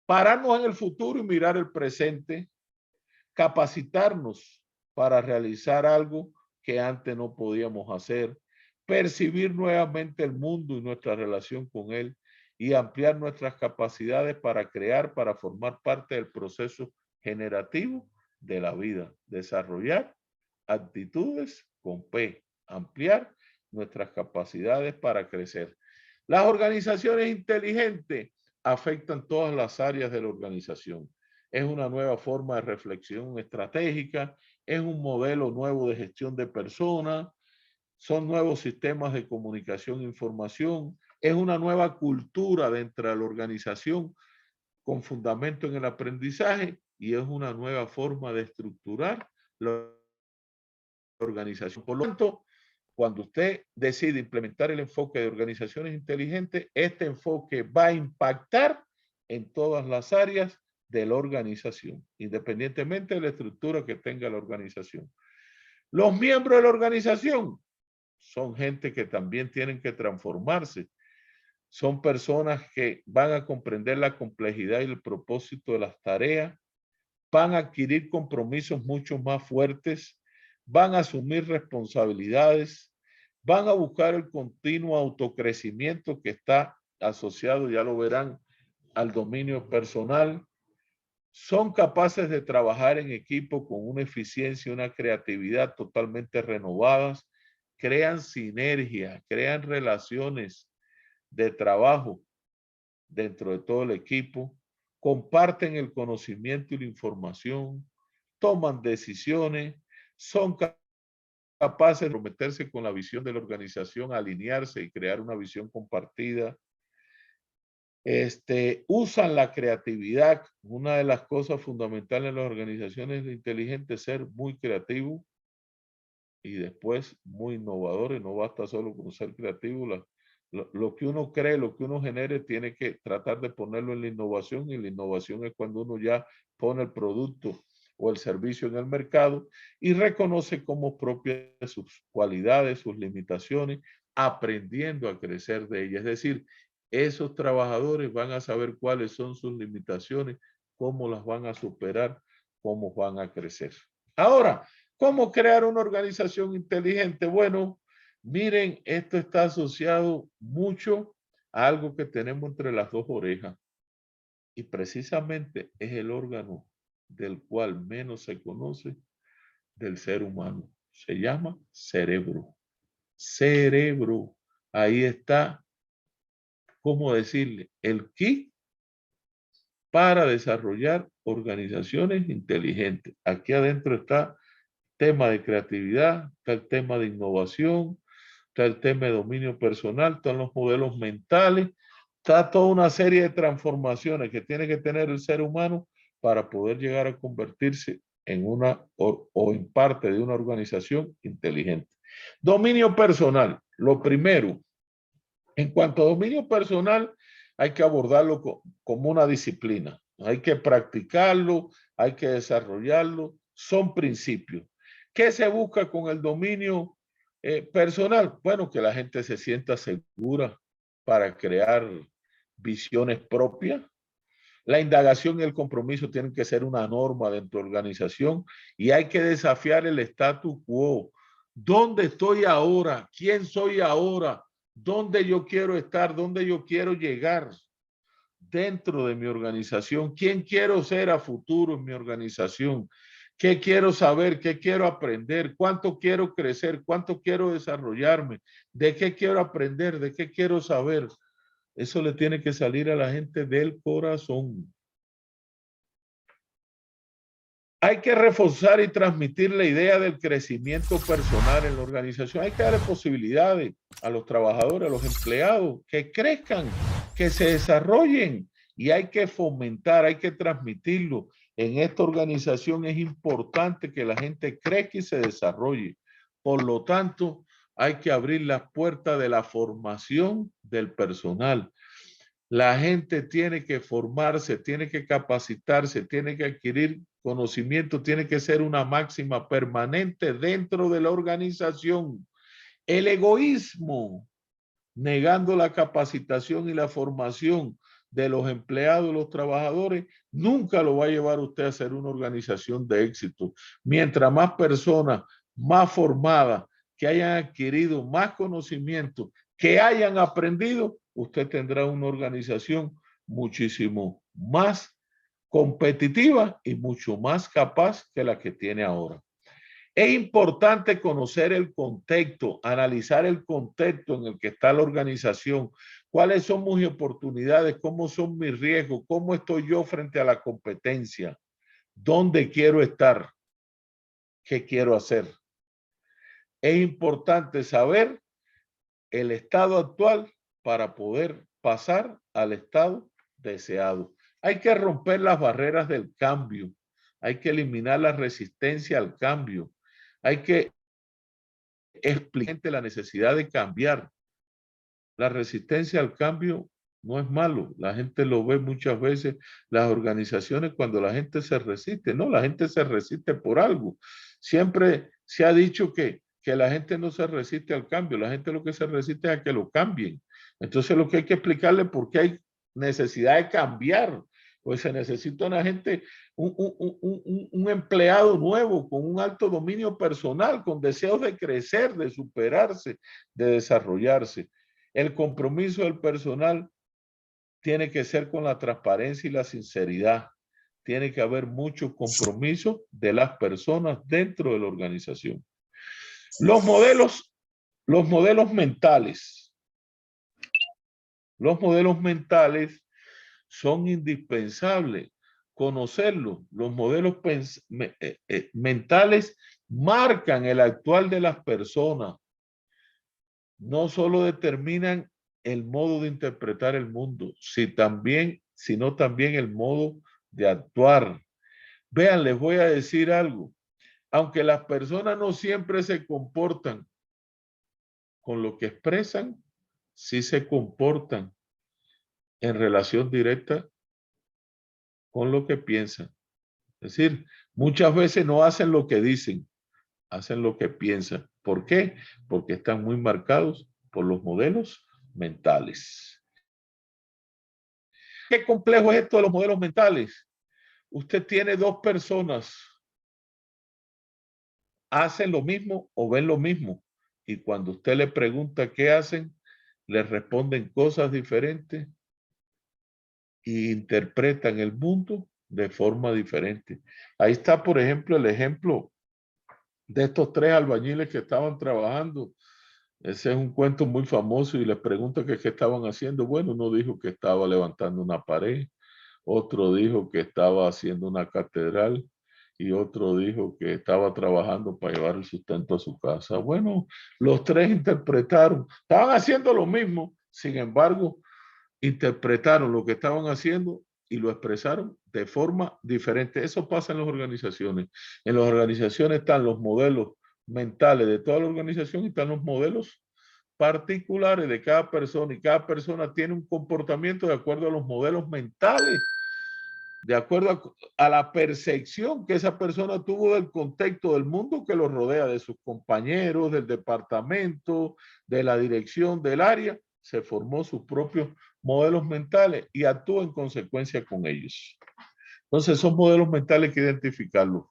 Pararnos en el futuro y mirar el presente, capacitarnos para realizar algo que antes no podíamos hacer, percibir nuevamente el mundo y nuestra relación con él y ampliar nuestras capacidades para crear, para formar parte del proceso generativo de la vida, desarrollar actitudes con P, ampliar nuestras capacidades para crecer. Las organizaciones inteligentes afectan todas las áreas de la organización. Es una nueva forma de reflexión estratégica, es un modelo nuevo de gestión de personas, son nuevos sistemas de comunicación e información, es una nueva cultura dentro de la organización con fundamento en el aprendizaje y es una nueva forma de estructurar la organización. Por lo tanto, cuando usted decide implementar el enfoque de organizaciones inteligentes, este enfoque va a impactar en todas las áreas de la organización, independientemente de la estructura que tenga la organización. Los miembros de la organización son gente que también tienen que transformarse. Son personas que van a comprender la complejidad y el propósito de las tareas, van a adquirir compromisos mucho más fuertes, van a asumir responsabilidades, van a buscar el continuo autocrecimiento que está asociado, ya lo verán, al dominio personal. Son capaces de trabajar en equipo con una eficiencia y una creatividad totalmente renovadas, crean sinergia, crean relaciones de trabajo dentro de todo el equipo, comparten el conocimiento y la información, toman decisiones, son capaces de comprometerse con la visión de la organización, alinearse y crear una visión compartida. Usan la creatividad. Una de las cosas fundamentales en las organizaciones inteligentes es ser muy creativo y después muy innovadores. No basta solo con ser creativo. Lo que uno cree, lo que uno genere, tiene que tratar de ponerlo en la innovación, y la innovación es cuando uno ya pone el producto o el servicio en el mercado y reconoce como propias sus cualidades, sus limitaciones, aprendiendo a crecer de ellas. Es decir, esos trabajadores van a saber cuáles son sus limitaciones, cómo las van a superar, cómo van a crecer. Ahora, ¿cómo crear una organización inteligente? Bueno, miren, esto está asociado mucho a algo que tenemos entre las dos orejas y precisamente es el órgano del cual menos se conoce del ser humano. Se llama cerebro. Cerebro. Ahí está, ¿cómo decirle? El kit para desarrollar organizaciones inteligentes. Aquí adentro está tema de creatividad, está el tema de innovación, está el tema de dominio personal, están los modelos mentales, está toda una serie de transformaciones que tiene que tener el ser humano para poder llegar a convertirse en una o en parte de una organización inteligente. Dominio personal, lo primero. En cuanto a dominio personal, hay que abordarlo como una disciplina. Hay que practicarlo, hay que desarrollarlo. Son principios. ¿Qué se busca con el dominio personal? Bueno, que la gente se sienta segura para crear visiones propias, La indagación y el compromiso tienen que ser una norma dentro de la organización y hay que desafiar el status quo. ¿Dónde estoy ahora? ¿Quién soy ahora? ¿Dónde yo quiero estar? ¿Dónde yo quiero llegar dentro de mi organización? ¿Quién quiero ser a futuro en mi organización? ¿Qué quiero saber? ¿Qué quiero aprender? ¿Cuánto quiero crecer? ¿Cuánto quiero desarrollarme? ¿De qué quiero aprender? ¿De qué quiero saber? Eso le tiene que salir a la gente del corazón. Hay que reforzar y transmitir la idea del crecimiento personal en la organización. Hay que darle posibilidades a los trabajadores, a los empleados, que crezcan, que se desarrollen. Y hay que fomentar, hay que transmitirlo. En esta organización es importante que la gente crezca y se desarrolle. Por lo tanto, hay que abrir las puertas de la formación del personal. La gente tiene que formarse, tiene que capacitarse, tiene que adquirir conocimiento, tiene que ser una máxima permanente dentro de la organización. El egoísmo, negando la capacitación y la formación de los empleados, los trabajadores, nunca lo va a llevar usted a ser una organización de éxito. Mientras más personas, más formadas, que hayan adquirido más conocimiento, que hayan aprendido, usted tendrá una organización muchísimo más competitiva y mucho más capaz que la que tiene ahora. Es importante conocer el contexto, analizar el contexto en el que está la organización, cuáles son mis oportunidades, cómo son mis riesgos, cómo estoy yo frente a la competencia, dónde quiero estar, qué quiero hacer. Es importante saber el estado actual para poder pasar al estado deseado. Hay que romper las barreras del cambio, hay que eliminar la resistencia al cambio, hay que explicar la necesidad de cambiar. La resistencia al cambio no es malo, la gente lo ve muchas veces, las organizaciones cuando la gente se resiste, no, la gente se resiste por algo. Siempre se ha dicho que la gente no se resiste al cambio, la gente lo que se resiste es a que lo cambien. Entonces lo que hay que explicarle por qué hay necesidad de cambiar, pues se necesita una gente, un empleado nuevo con un alto dominio personal, con deseos de crecer, de superarse, de desarrollarse. El compromiso del personal tiene que ser con la transparencia y la sinceridad. Tiene que haber mucho compromiso de las personas dentro de la organización. Los modelos mentales. Los modelos mentales son indispensables. Conocerlos. Los modelos mentales marcan el actual de las personas. No solo determinan el modo de interpretar el mundo, sino también el modo de actuar. Vean, les voy a decir algo. Aunque las personas no siempre se comportan con lo que expresan, sí se comportan en relación directa con lo que piensan. Es decir, muchas veces no hacen lo que dicen, hacen lo que piensan. ¿Por qué? Porque están muy marcados por los modelos mentales. ¿Qué complejo es esto de los modelos mentales? Usted tiene dos personas, hacen lo mismo o ven lo mismo, y cuando usted le pregunta qué hacen, le responden cosas diferentes e interpretan el mundo de forma diferente. Ahí está, por ejemplo, el ejemplo de estos tres albañiles que estaban trabajando. Ese es un cuento muy famoso y les pregunto qué estaban haciendo. Bueno, uno dijo que estaba levantando una pared, otro dijo que estaba haciendo una catedral y otro dijo que estaba trabajando para llevar el sustento a su casa. Bueno, los tres interpretaron, estaban haciendo lo mismo, sin embargo, interpretaron lo que estaban haciendo y lo expresaron de forma diferente. Eso pasa en las organizaciones. En las organizaciones están los modelos mentales de toda la organización y están los modelos particulares de cada persona, y cada persona tiene un comportamiento de acuerdo a los modelos mentales, de acuerdo a la percepción que esa persona tuvo del contexto del mundo que lo rodea, de sus compañeros, del departamento, de la dirección, del área, se formó sus propios modelos mentales y actúa en consecuencia con ellos. Entonces, esos modelos mentales hay que identificarlos.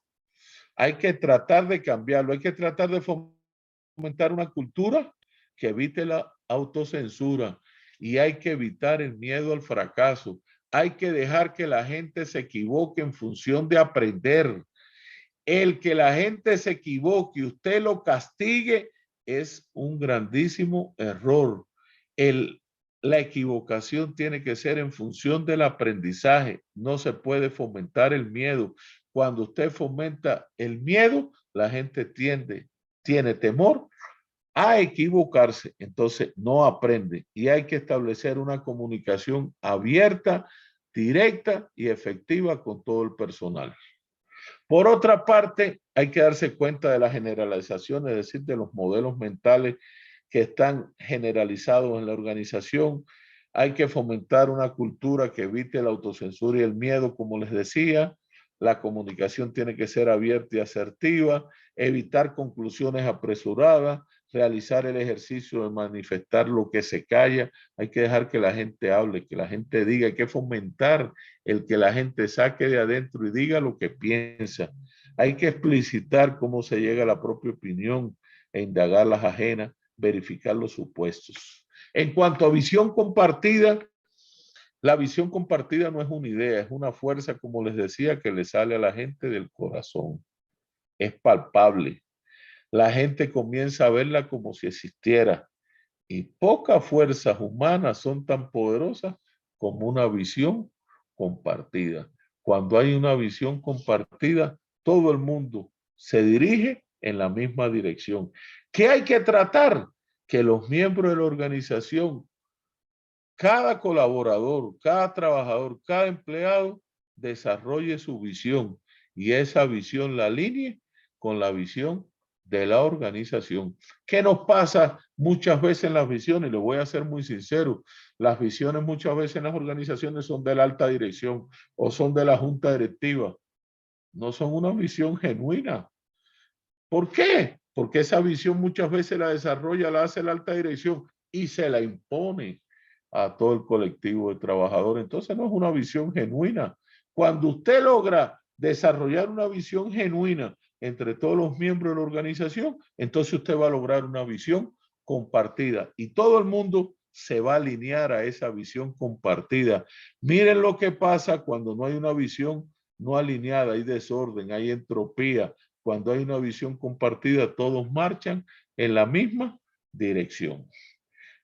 Hay que tratar de cambiarlo, hay que tratar de fomentar una cultura que evite la autocensura y hay que evitar el miedo al fracaso. Hay que dejar que la gente se equivoque en función de aprender. El que la gente se equivoque y usted lo castigue es un grandísimo error. La equivocación tiene que ser en función del aprendizaje. No se puede fomentar el miedo. Cuando usted fomenta el miedo, la gente tiene temor a equivocarse, entonces no aprende y hay que establecer una comunicación abierta, directa y efectiva con todo el personal. Por otra parte, hay que darse cuenta de la generalización, es decir, de los modelos mentales que están generalizados en la organización. Hay que fomentar una cultura que evite la autocensura y el miedo, como les decía. La comunicación tiene que ser abierta y asertiva, evitar conclusiones apresuradas, realizar el ejercicio de manifestar lo que se calla. Hay que dejar que la gente hable, que la gente diga, hay que fomentar el que la gente saque de adentro y diga lo que piensa. Hay que explicitar cómo se llega a la propia opinión e indagar las ajenas, verificar los supuestos. En cuanto a visión compartida, la visión compartida no es una idea, es una fuerza, como les decía, que le sale a la gente del corazón. Es palpable. La gente comienza a verla como si existiera. Y pocas fuerzas humanas son tan poderosas como una visión compartida. Cuando hay una visión compartida, todo el mundo se dirige en la misma dirección. ¿Qué hay que tratar? Que los miembros de la organización, cada colaborador, cada trabajador, cada empleado desarrolle su visión y esa visión la alinee con la visión de la organización. ¿Qué nos pasa muchas veces en las visiones? Le voy a ser muy sincero. Las visiones muchas veces en las organizaciones son de la alta dirección o son de la junta directiva. No son una visión genuina. ¿Por qué? Porque esa visión muchas veces la desarrolla, la hace la alta dirección y se la impone a todo el colectivo de trabajadores. Entonces no es una visión genuina. Cuando usted logra desarrollar una visión genuina entre todos los miembros de la organización, entonces usted va a lograr una visión compartida y todo el mundo se va a alinear a esa visión compartida. Miren lo que pasa cuando no hay una visión no alineada, hay desorden, hay entropía. Cuando hay una visión compartida, todos marchan en la misma dirección.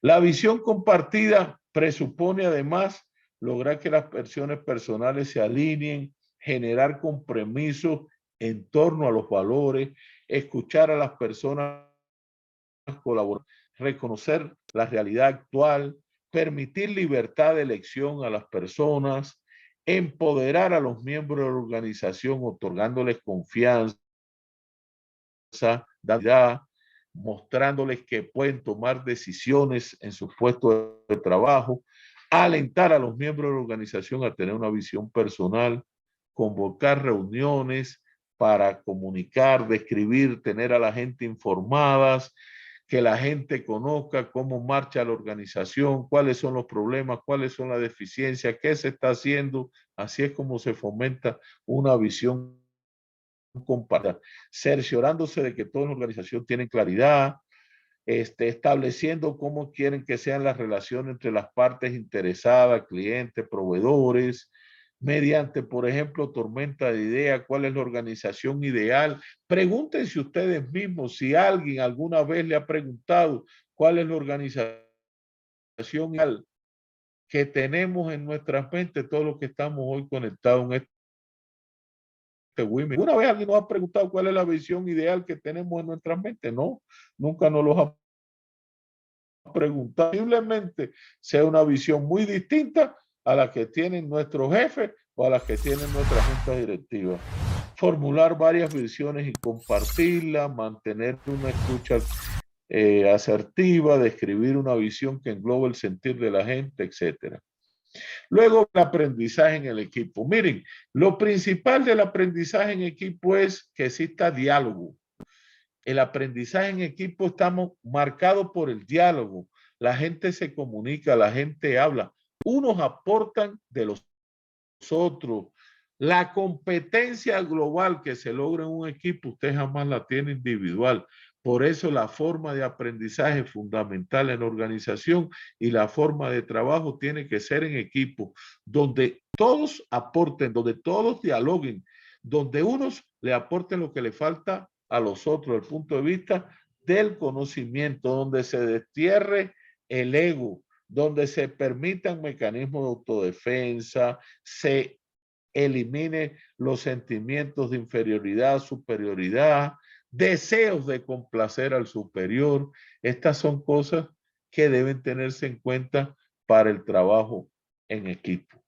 La visión compartida presupone además lograr que las versiones personales se alineen, generar compromisos en torno a los valores, escuchar a las personas colaborar, reconocer la realidad actual, permitir libertad de elección a las personas, empoderar a los miembros de la organización otorgándoles confianza, mostrándoles que pueden tomar decisiones en sus puestos de trabajo, alentar a los miembros de la organización a tener una visión personal, convocar reuniones para comunicar, describir, tener a la gente informadas, que la gente conozca cómo marcha la organización, cuáles son los problemas, cuáles son las deficiencias, qué se está haciendo. Así es como se fomenta una visión compartida, cerciorándose de que toda la organización tiene claridad, estableciendo cómo quieren que sean las relaciones entre las partes interesadas, clientes, proveedores, mediante, por ejemplo, tormenta de ideas, cuál es la organización ideal. Pregúntense ustedes mismos si alguien alguna vez le ha preguntado cuál es la organización ideal que tenemos en nuestras mentes, todos los que estamos hoy conectados en este webinar. ¿Una vez alguien nos ha preguntado cuál es la visión ideal que tenemos en nuestras mentes? No, nunca nos lo ha preguntado. Posiblemente sea una visión muy distinta a la que tienen nuestros jefes o a las que tienen nuestras juntas directivas. Formular varias visiones y compartirlas, mantener una escucha asertiva, describir una visión que englobe el sentir de la gente, etcétera. Luego, el aprendizaje en el equipo. Miren, lo principal del aprendizaje en equipo es que exista diálogo. El aprendizaje en equipo estamos marcados por el diálogo. la gente se comunica, la gente habla. Unos aportan de los otros. La competencia global que se logra en un equipo, usted jamás la tiene individual. Por eso la forma de aprendizaje es fundamental en la organización y la forma de trabajo tiene que ser en equipo, donde todos aporten, donde todos dialoguen, donde unos le aporten lo que le falta a los otros, desde el punto de vista del conocimiento, donde se destierre el ego, donde se permitan mecanismos de autodefensa, se elimine los sentimientos de inferioridad, superioridad, deseos de complacer al superior. Estas son cosas que deben tenerse en cuenta para el trabajo en equipo.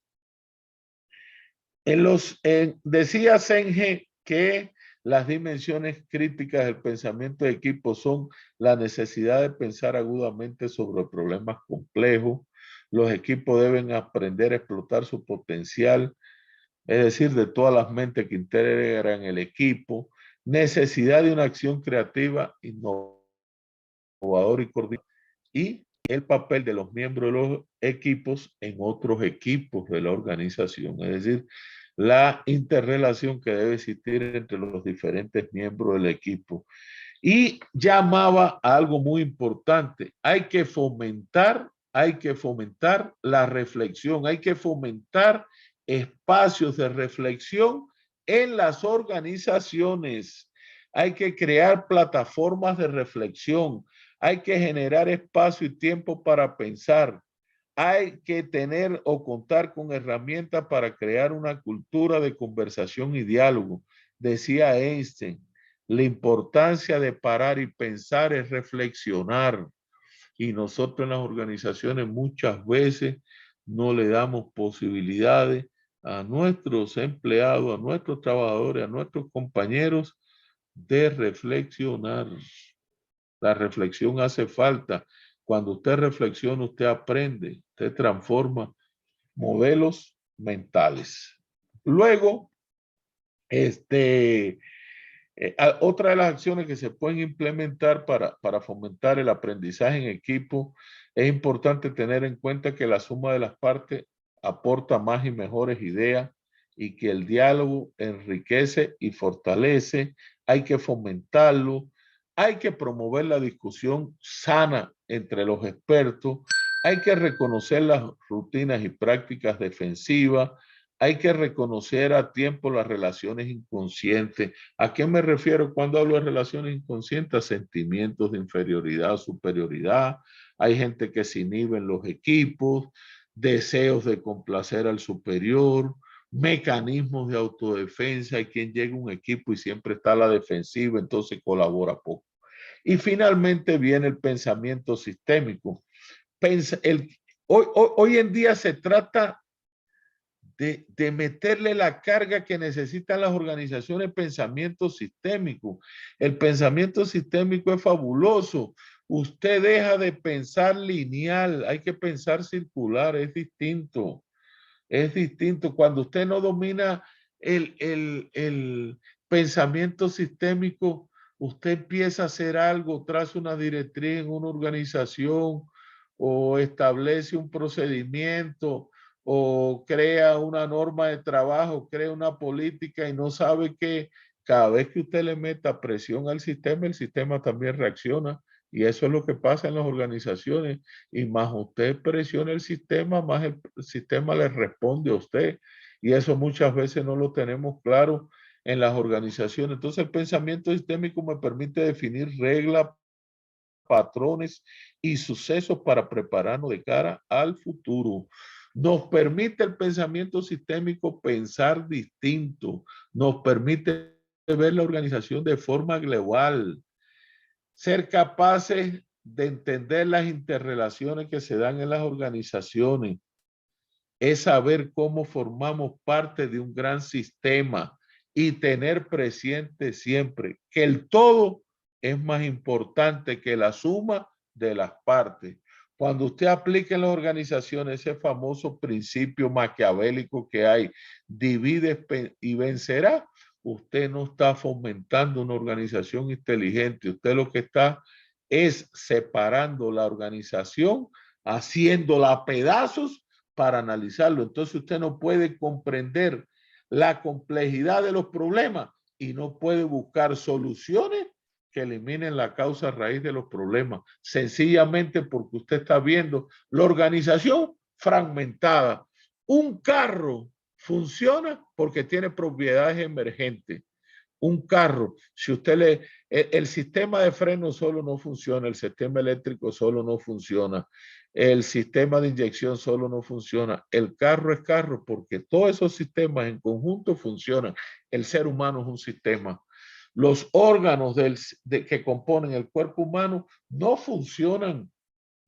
Decía Senge que las dimensiones críticas del pensamiento de equipo son la necesidad de pensar agudamente sobre problemas complejos. Los equipos deben aprender a explotar su potencial, es decir, de todas las mentes que integran el equipo. Necesidad de una acción creativa, innovadora y coordinada. Y el papel de los miembros de los equipos en otros equipos de la organización, es decir, la interrelación que debe existir entre los diferentes miembros del equipo. Y llamaba a algo muy importante: hay que fomentar la reflexión, hay que fomentar espacios de reflexión en las organizaciones, hay que crear plataformas de reflexión, hay que generar espacio y tiempo para pensar, hay que tener o contar con herramientas para crear una cultura de conversación y diálogo. Decía Einstein, la importancia de parar y pensar es reflexionar. Y nosotros en las organizaciones muchas veces no le damos posibilidades a nuestros empleados, a nuestros trabajadores, a nuestros compañeros de reflexionar. La reflexión hace falta. Cuando usted reflexiona, usted aprende, usted transforma modelos mentales. Luego, otra de las acciones que se pueden implementar para fomentar el aprendizaje en equipo, es importante tener en cuenta que la suma de las partes aporta más y mejores ideas y que el diálogo enriquece y fortalece. Hay que fomentarlo, hay que promover la discusión sana entre los expertos, hay que reconocer las rutinas y prácticas defensivas, hay que reconocer a tiempo las relaciones inconscientes. ¿A qué me refiero cuando hablo de relaciones inconscientes? A sentimientos de inferioridad, superioridad. Hay gente que se inhibe en los equipos, deseos de complacer al superior, mecanismos de autodefensa. Hay quien llega a un equipo y siempre está a la defensiva, entonces colabora poco. Y finalmente viene el pensamiento sistémico. Hoy en día se trata de meterle la carga que necesitan las organizaciones pensamiento sistémico. El pensamiento sistémico es fabuloso. Usted deja de pensar lineal, hay que pensar circular, es distinto. Es distinto. Cuando usted no domina el pensamiento sistémico, usted empieza a hacer algo, traza una directriz en una organización o establece un procedimiento o crea una norma de trabajo, crea una política y no sabe que cada vez que usted le meta presión al sistema, el sistema también reacciona. Y eso es lo que pasa en las organizaciones. Y más usted presiona el sistema, más el sistema le responde a usted. Y eso muchas veces no lo tenemos claro en las organizaciones. Entonces el pensamiento sistémico me permite definir reglas, patrones y sucesos para prepararnos de cara al futuro. Nos permite el pensamiento sistémico pensar distinto. Nos permite ver la organización de forma global. Ser capaces de entender las interrelaciones que se dan en las organizaciones, es saber cómo formamos parte de un gran sistema y tener presente siempre que el todo es más importante que la suma de las partes. Cuando usted aplica en las organizaciones ese famoso principio maquiavélico que hay, divide y vencerá, usted no está fomentando una organización inteligente, usted lo que está es separando la organización, haciéndola a pedazos para analizarlo. Entonces usted no puede comprender la complejidad de los problemas y no puede buscar soluciones que eliminen la causa raíz de los problemas, sencillamente porque usted está viendo la organización fragmentada. Un carro funciona porque tiene propiedades emergentes. Un carro, si usted el sistema de freno solo no funciona, el sistema eléctrico solo no funciona, el sistema de inyección solo no funciona. El carro es carro porque todos esos sistemas en conjunto funcionan. El ser humano es un sistema. Los órganos que componen el cuerpo humano no funcionan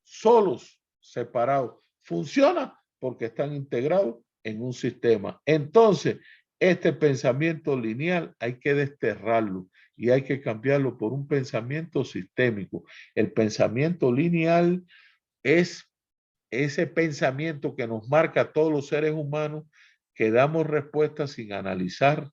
solos, separados. Funcionan porque están integrados en un sistema. Entonces, este pensamiento lineal hay que desterrarlo y hay que cambiarlo por un pensamiento sistémico. El pensamiento lineal es ese pensamiento que nos marca a todos los seres humanos, que damos respuestas sin analizar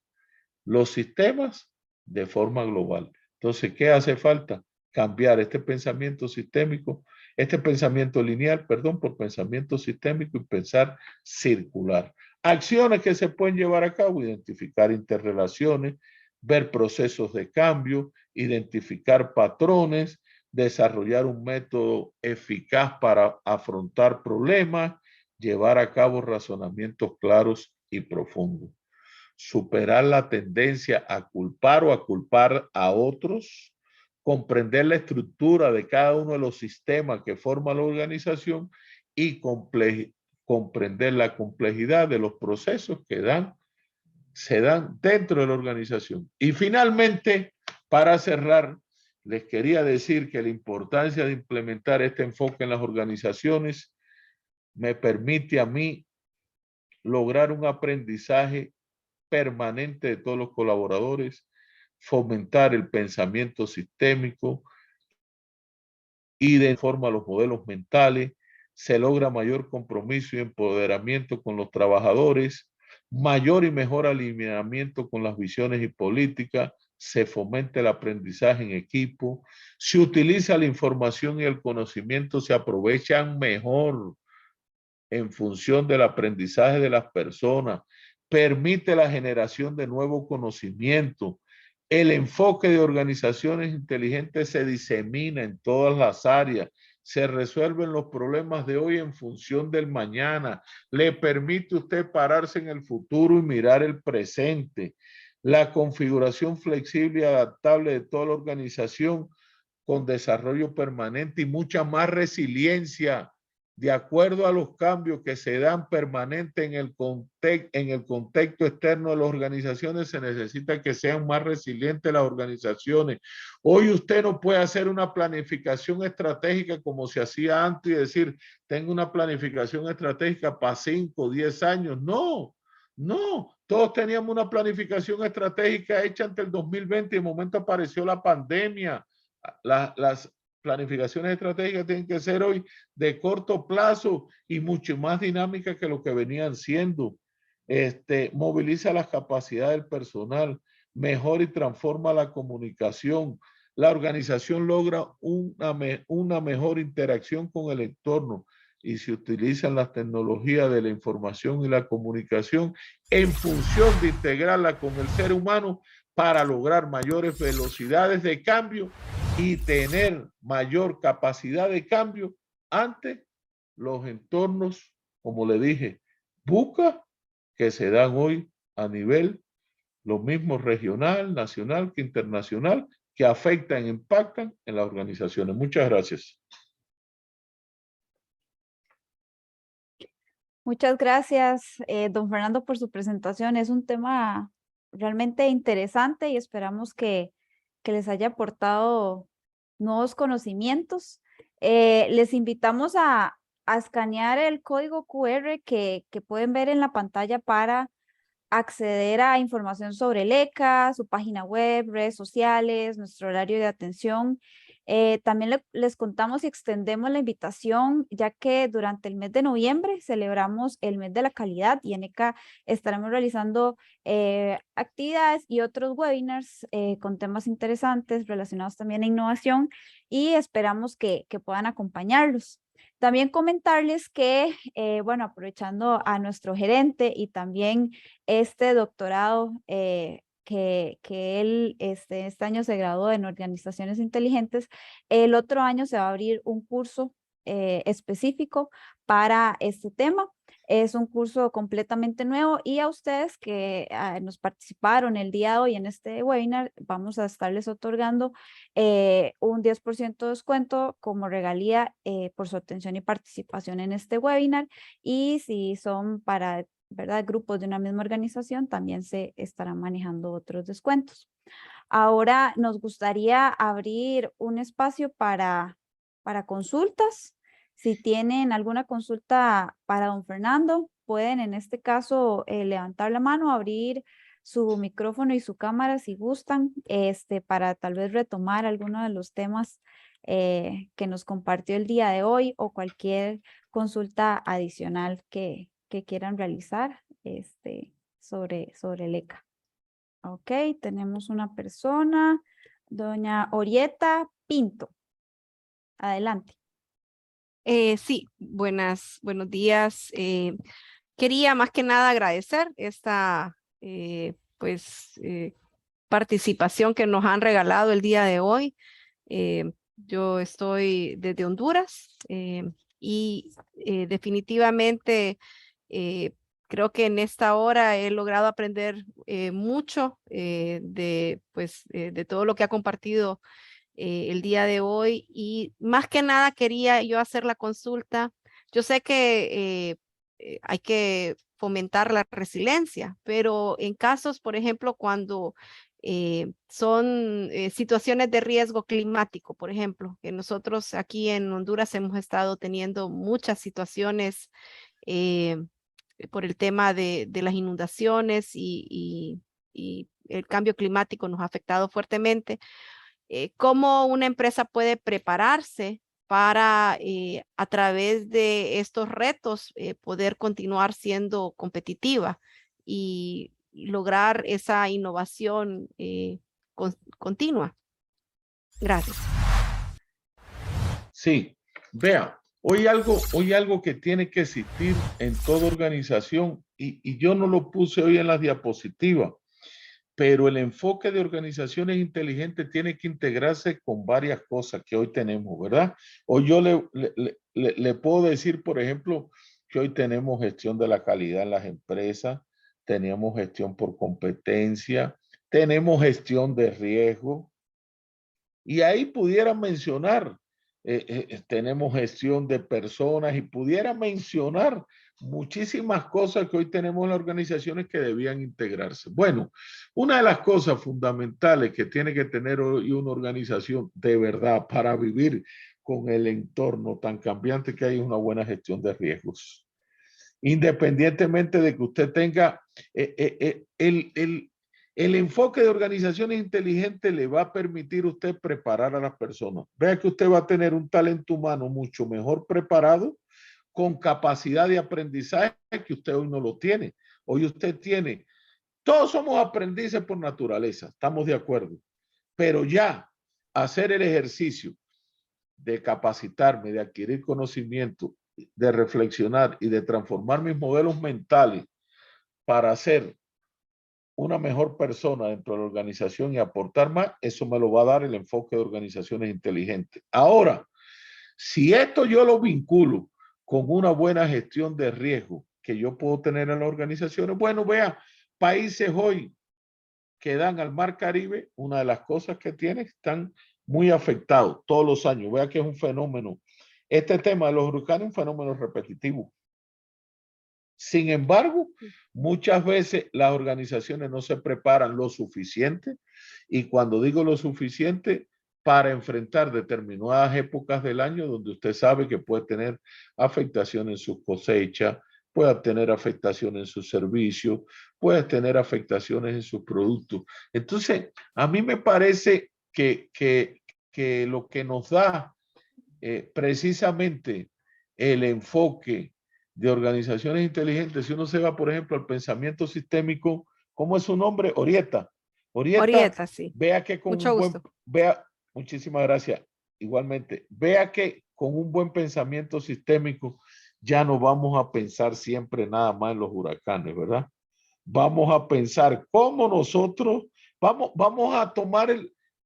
los sistemas de forma global. Entonces, ¿qué hace falta? Cambiar este pensamiento sistémico, este pensamiento lineal, perdón, por pensamiento sistémico y pensar circular. Acciones que se pueden llevar a cabo: identificar interrelaciones, ver procesos de cambio, identificar patrones, desarrollar un método eficaz para afrontar problemas, llevar a cabo razonamientos claros y profundos. Superar la tendencia a culpar o a culpar a otros, comprender la estructura de cada uno de los sistemas que forma la organización y comprender la complejidad de los procesos que se dan dentro de la organización. Y finalmente, para cerrar, les quería decir que la importancia de implementar este enfoque en las organizaciones me permite a mí lograr un aprendizaje permanente de todos los colaboradores, fomentar el pensamiento sistémico y de forma los modelos mentales, se logra mayor compromiso y empoderamiento con los trabajadores, mayor y mejor alineamiento con las visiones y políticas, se fomenta el aprendizaje en equipo, se utiliza la información y el conocimiento, se aprovechan mejor en función del aprendizaje de las personas, permite la generación de nuevo conocimiento. El enfoque de organizaciones inteligentes se disemina en todas las áreas, se resuelven los problemas de hoy en función del mañana, le permite a usted pararse en el futuro y mirar el presente. La configuración flexible y adaptable de toda la organización con desarrollo permanente y mucha más resiliencia de acuerdo a los cambios que se dan permanente en el contexto externo de las organizaciones. Se necesita que sean más resilientes las organizaciones. Hoy usted no puede hacer una planificación estratégica como se hacía antes y decir, tengo una planificación estratégica para 5 o 10 años. No, no. Todos teníamos una planificación estratégica hecha ante el 2020 y de momento apareció la pandemia. Las planificaciones estratégicas tienen que ser hoy de corto plazo y mucho más dinámicas que lo que venían siendo. Moviliza las capacidades del personal, mejora y transforma la comunicación. La organización logra una mejor interacción con el entorno y se utilizan las tecnologías de la información y la comunicación en función de integrarla con el ser humano para lograr mayores velocidades de cambio y tener mayor capacidad de cambio ante los entornos, como le dije, buca que se dan hoy a nivel, lo mismo regional, nacional que internacional, que afectan e impactan en las organizaciones. Muchas gracias. Muchas gracias, don Fernando, por su presentación. Es un tema realmente interesante y esperamos que les haya aportado nuevos conocimientos. Les invitamos a escanear el código QR que pueden ver en la pantalla para acceder a información sobre el ECA, su página web, redes sociales, nuestro horario de atención. También les contamos y extendemos la invitación, ya que durante el mes de noviembre celebramos el mes de la calidad y en ECA estaremos realizando actividades y otros webinars con temas interesantes relacionados también a innovación y esperamos que puedan acompañarlos. También comentarles que, bueno, aprovechando a nuestro gerente y también este doctorado que él este año se graduó en organizaciones inteligentes, el otro año se va a abrir un curso específico para este tema. Es un curso completamente nuevo y a ustedes que nos participaron el día de hoy en este webinar, vamos a estarles otorgando un 10% de descuento como regalía por su atención y participación en este webinar. Y si son para, ¿verdad?, grupos de una misma organización, también se estarán manejando otros descuentos. Ahora nos gustaría abrir un espacio para consultas. Si tienen alguna consulta para don Fernando, pueden en este caso levantar la mano, abrir su micrófono y su cámara si gustan, para tal vez retomar alguno de los temas que nos compartió el día de hoy o cualquier consulta adicional que quieran realizar sobre el ECA. Ok, tenemos una persona, doña Orieta Pinto. Adelante. Sí, buenos días. Quería más que nada agradecer esta participación que nos han regalado el día de hoy. Yo estoy desde Honduras y definitivamente creo que en esta hora he logrado aprender mucho de todo lo que ha compartido el día de hoy, y más que nada quería yo hacer la consulta. Yo sé que hay que fomentar la resiliencia, pero en casos, por ejemplo, cuando son situaciones de riesgo climático, por ejemplo, que nosotros aquí en Honduras hemos estado teniendo muchas situaciones por el tema de las inundaciones y el cambio climático nos ha afectado fuertemente. ¿Cómo una empresa puede prepararse para a través de estos retos poder continuar siendo competitiva y lograr esa innovación continua? Gracias. Sí, vea, hoy algo que tiene que existir en toda organización, y yo no lo puse hoy en las diapositivas, pero el enfoque de organizaciones inteligentes tiene que integrarse con varias cosas que hoy tenemos, ¿verdad? Hoy yo le puedo decir, por ejemplo, que hoy tenemos gestión de la calidad en las empresas, tenemos gestión por competencia, tenemos gestión de riesgo, y ahí pudiera mencionar, tenemos gestión de personas y pudiera mencionar muchísimas cosas que hoy tenemos en las organizaciones que debían integrarse. Bueno, una de las cosas fundamentales que tiene que tener hoy una organización de verdad para vivir con el entorno tan cambiante que hay es una buena gestión de riesgos. Independientemente de que usted tenga el enfoque de organizaciones inteligentes, le va a permitir a usted preparar a las personas. Vea que usted va a tener un talento humano mucho mejor preparado, con capacidad de aprendizaje que usted hoy no lo tiene. Hoy usted tiene, todos somos aprendices por naturaleza, estamos de acuerdo, pero ya hacer el ejercicio de capacitarme, de adquirir conocimiento, de reflexionar y de transformar mis modelos mentales para ser una mejor persona dentro de la organización y aportar más, eso me lo va a dar el enfoque de organizaciones inteligentes. Ahora, si esto yo lo vinculo con una buena gestión de riesgo que yo puedo tener en las organizaciones, bueno, vea, países hoy que dan al Mar Caribe, una de las cosas que tiene, están muy afectados todos los años. Vea que es un fenómeno. Este tema de los huracanes es un fenómeno repetitivo. Sin embargo, muchas veces las organizaciones no se preparan lo suficiente, y cuando digo lo suficiente, para enfrentar determinadas épocas del año donde usted sabe que puede tener afectación en sus cosechas, puede tener afectación en sus servicios, puede tener afectaciones en sus productos. Entonces, a mí me parece que que lo que nos da precisamente el enfoque de organizaciones inteligentes, si uno se va, por ejemplo, al pensamiento sistémico, ¿cómo es su nombre? Orieta. Orieta, sí. Vea que con Mucho gusto. muchísimas gracias. Igualmente, vea que con un buen pensamiento sistémico ya no vamos a pensar siempre nada más en los huracanes, ¿verdad? Vamos a pensar cómo nosotros vamos a tomar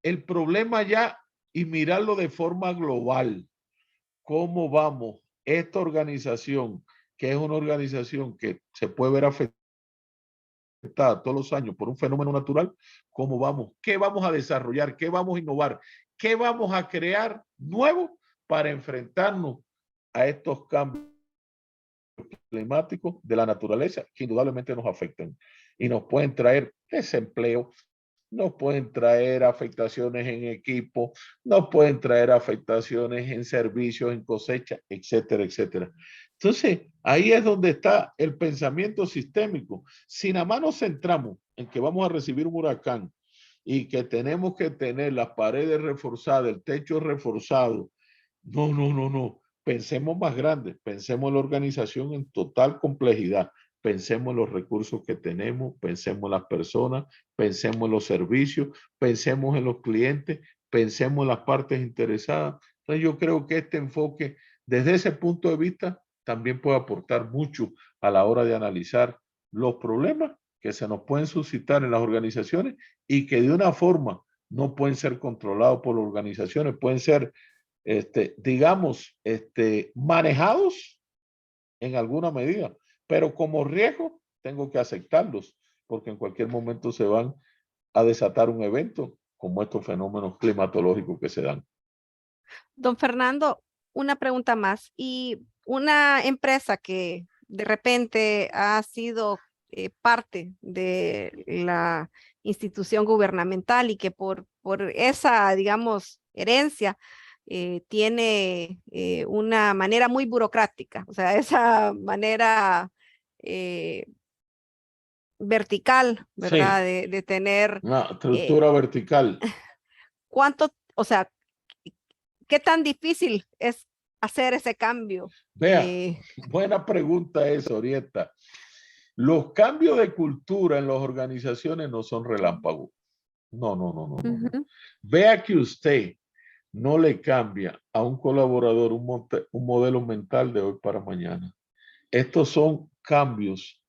el problema ya y mirarlo de forma global. ¿Cómo vamos? Esta organización, que es una organización que se puede ver afectada todos los años por un fenómeno natural, ¿cómo vamos? ¿Qué vamos a desarrollar? ¿Qué vamos a innovar? ¿Qué vamos a crear nuevo para enfrentarnos a estos cambios climáticos de la naturaleza que indudablemente nos afectan y nos pueden traer desempleo, nos pueden traer afectaciones en equipo, nos pueden traer afectaciones en servicios, en cosecha, etcétera, etcétera. Entonces, ahí es donde está el pensamiento sistémico. Si nada más nos centramos en que vamos a recibir un huracán y que tenemos que tener las paredes reforzadas, el techo reforzado, no. Pensemos más grande, pensemos en la organización en total complejidad, pensemos en los recursos que tenemos, pensemos en las personas, pensemos en los servicios, pensemos en los clientes, pensemos en las partes interesadas. Entonces yo creo que este enfoque desde ese punto de vista también puede aportar mucho a la hora de analizar los problemas que se nos pueden suscitar en las organizaciones y que de una forma no pueden ser controlados por las organizaciones, pueden ser digamos, manejados en alguna medida, pero como riesgo tengo que aceptarlos, porque en cualquier momento se van a desatar un evento como estos fenómenos climatológicos que se dan. Don Fernando, una pregunta más. Y una empresa que de repente ha sido parte de la institución gubernamental y que por esa, digamos, herencia, tiene una manera muy burocrática, o sea, esa manera vertical, ¿verdad? Sí, De tener, una eh, estructura vertical. ¿cuánto, o sea, qué tan difícil es hacer ese cambio? Vea, buena pregunta eso, Orieta. Los cambios de cultura en las organizaciones no son relámpagos. No. Ujú. Vea que usted no le cambia a un colaborador un modelo mental de hoy para mañana. Estos son cambios.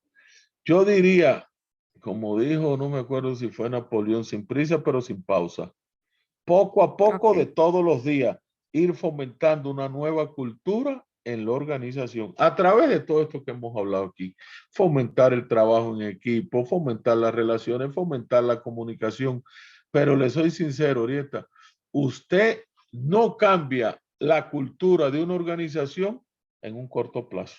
Yo diría, como dijo, no me acuerdo si fue Napoleón, sin prisa pero sin pausa. Poco a poco de Ok. todos los días, ir fomentando una nueva cultura en la organización a través de todo esto que hemos hablado aquí. Fomentar el trabajo en equipo, fomentar las relaciones, fomentar la comunicación. Pero le soy sincero, Orieta, usted no cambia la cultura de una organización en un corto plazo.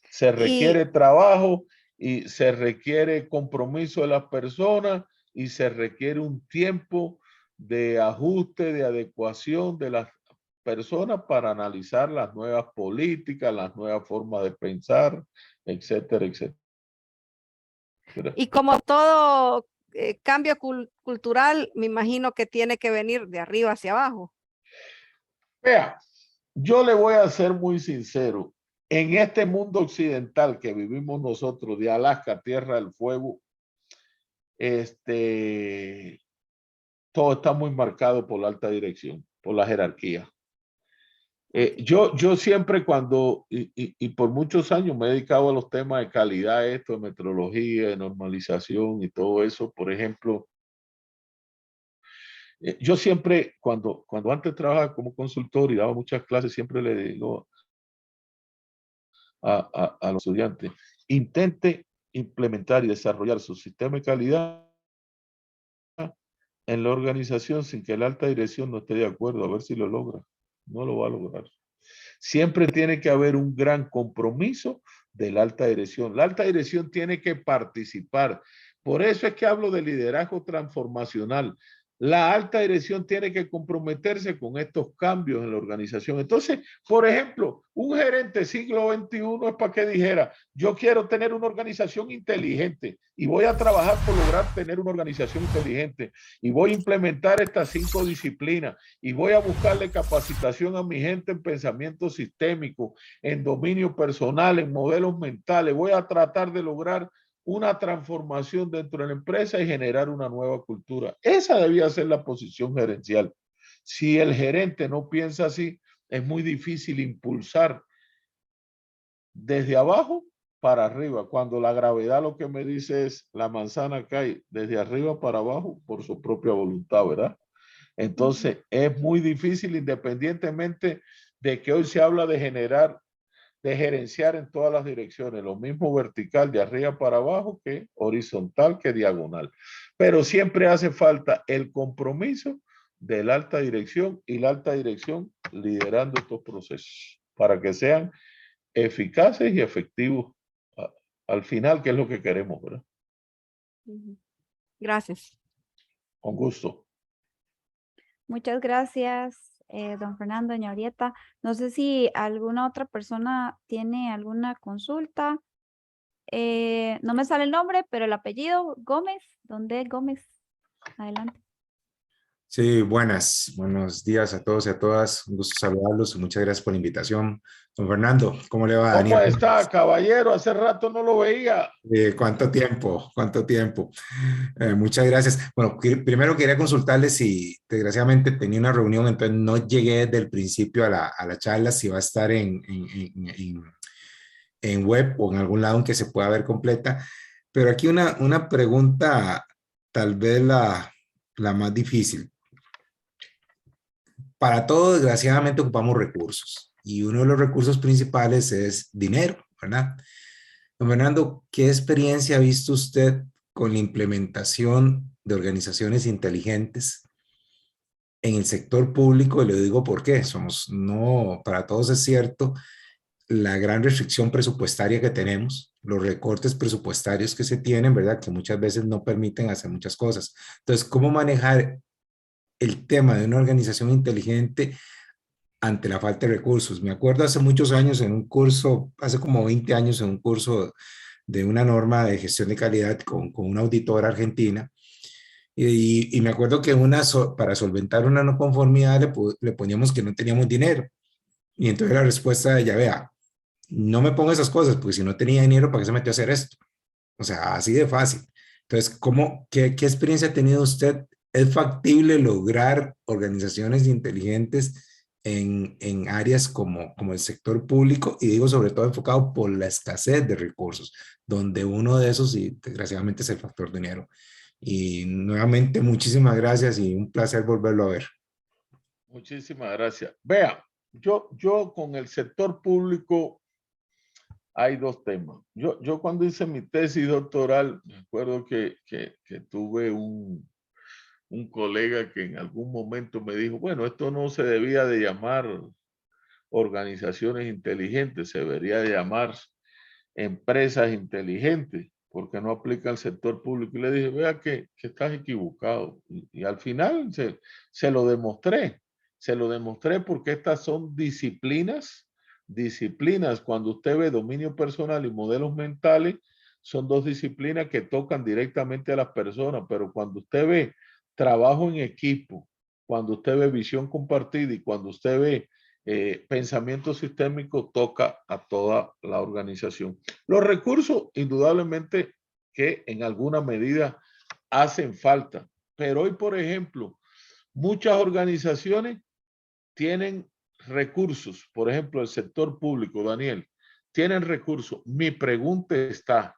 Se Y, requiere trabajo y se requiere compromiso de las personas y se requiere un tiempo de ajuste, de adecuación de las personas para analizar las nuevas políticas, las nuevas formas de pensar, etcétera, etcétera. y como todo cambio cultural, me imagino que tiene que venir de arriba hacia abajo. Vea, yo le voy a ser muy sincero. En este mundo occidental que vivimos nosotros, de Alaska, Tierra del Fuego, todo está muy marcado por la alta dirección, por la jerarquía. Okay. Yo siempre y por muchos años me he dedicado a los temas de calidad, esto, de metrología, de normalización y todo eso. Por ejemplo, yo siempre, cuando antes trabajaba como consultor y daba muchas clases, siempre le digo a los estudiantes, intente implementar y desarrollar su sistema de calidad en la organización sin que la alta dirección no esté de acuerdo, a ver si lo logra. No lo va a lograr. Siempre tiene que haber un gran compromiso de la alta dirección. La alta dirección tiene que participar. Por eso es que hablo de liderazgo transformacional. La alta dirección tiene que comprometerse con estos cambios en la organización. Entonces, por ejemplo, un gerente siglo XXI es para que dijera, yo quiero tener una organización inteligente y voy a trabajar por lograr tener una organización inteligente y voy a implementar estas 5 disciplinas y voy a buscarle capacitación a mi gente en pensamiento sistémico, en dominio personal, en modelos mentales. Voy a tratar de lograr una transformación dentro de la empresa y generar una nueva cultura. Esa debía ser la posición gerencial. Si el gerente no piensa así, es muy difícil impulsar desde abajo para arriba. Cuando la gravedad lo que me dice es la manzana cae desde arriba para abajo por su propia voluntad, ¿verdad? Entonces es muy difícil, independientemente de que hoy se habla de gerenciar en todas las direcciones, lo mismo vertical de arriba para abajo que horizontal que diagonal. Pero siempre hace falta el compromiso de la alta dirección y la alta dirección liderando estos procesos para que sean eficaces y efectivos al final, que es lo que queremos, ¿verdad? Gracias. Con gusto. Muchas gracias, don Fernando, doña Orieta. No sé si alguna otra persona tiene alguna consulta. No me sale el nombre, pero el apellido, Gómez. ¿Dónde es Gómez? Adelante. Sí, buenos días a todos y a todas. Un gusto saludarlos. Muchas gracias por la invitación. Don Fernando, ¿cómo le va, ¿Cómo Daniel? está, caballero? Hace rato no lo veía. ¿Cuánto tiempo? ¿Cuánto tiempo? Muchas gracias. Bueno, primero quería consultarles si desgraciadamente tenía una reunión, entonces no llegué desde el principio a la charla, si va a estar en web o en algún lado en que se pueda ver completa. Pero aquí una pregunta, tal vez la más difícil. Para todo, desgraciadamente, ocupamos recursos y uno de los recursos principales es dinero, ¿verdad? Don Fernando, ¿qué experiencia ha visto usted con la implementación de organizaciones inteligentes en el sector público? Y le digo por qué. No, para todos es cierto, la gran restricción presupuestaria que tenemos, los recortes presupuestarios que se tienen, ¿verdad? Que muchas veces no permiten hacer muchas cosas. Entonces, ¿cómo manejar el tema de una organización inteligente ante la falta de recursos? Me acuerdo hace muchos años en un curso, hace como 20 años en un curso de una norma de gestión de calidad con una auditora argentina, y me acuerdo que para solventar una no conformidad le poníamos que no teníamos dinero, y entonces la respuesta de ella, vea, no me ponga esas cosas, porque si no tenía dinero, ¿para qué se metió a hacer esto? O sea, así de fácil. Entonces, qué experiencia ha tenido usted? ¿Es factible lograr organizaciones inteligentes en áreas como el sector público? Y digo sobre todo enfocado por la escasez de recursos, donde uno de esos, y desgraciadamente, es el factor dinero. Y nuevamente, muchísimas gracias y un placer volverlo a ver. Muchísimas gracias. Vea, yo con el sector público hay dos temas. Yo cuando hice mi tesis doctoral, me acuerdo que tuve un colega que en algún momento me dijo, bueno, esto no se debía de llamar organizaciones inteligentes, se debería de llamar empresas inteligentes, porque no aplica al sector público. Y le dije, vea que estás equivocado. Y al final se lo demostré. Se lo demostré porque estas son disciplinas. Cuando usted ve dominio personal y modelos mentales, son dos disciplinas que tocan directamente a las personas, pero cuando usted ve trabajo en equipo, cuando usted ve visión compartida y cuando usted ve pensamiento sistémico, toca a toda la organización. Los recursos, indudablemente, que en alguna medida hacen falta, pero hoy, por ejemplo, muchas organizaciones tienen recursos, por ejemplo, el sector público, Daniel, tienen recursos. Mi pregunta está,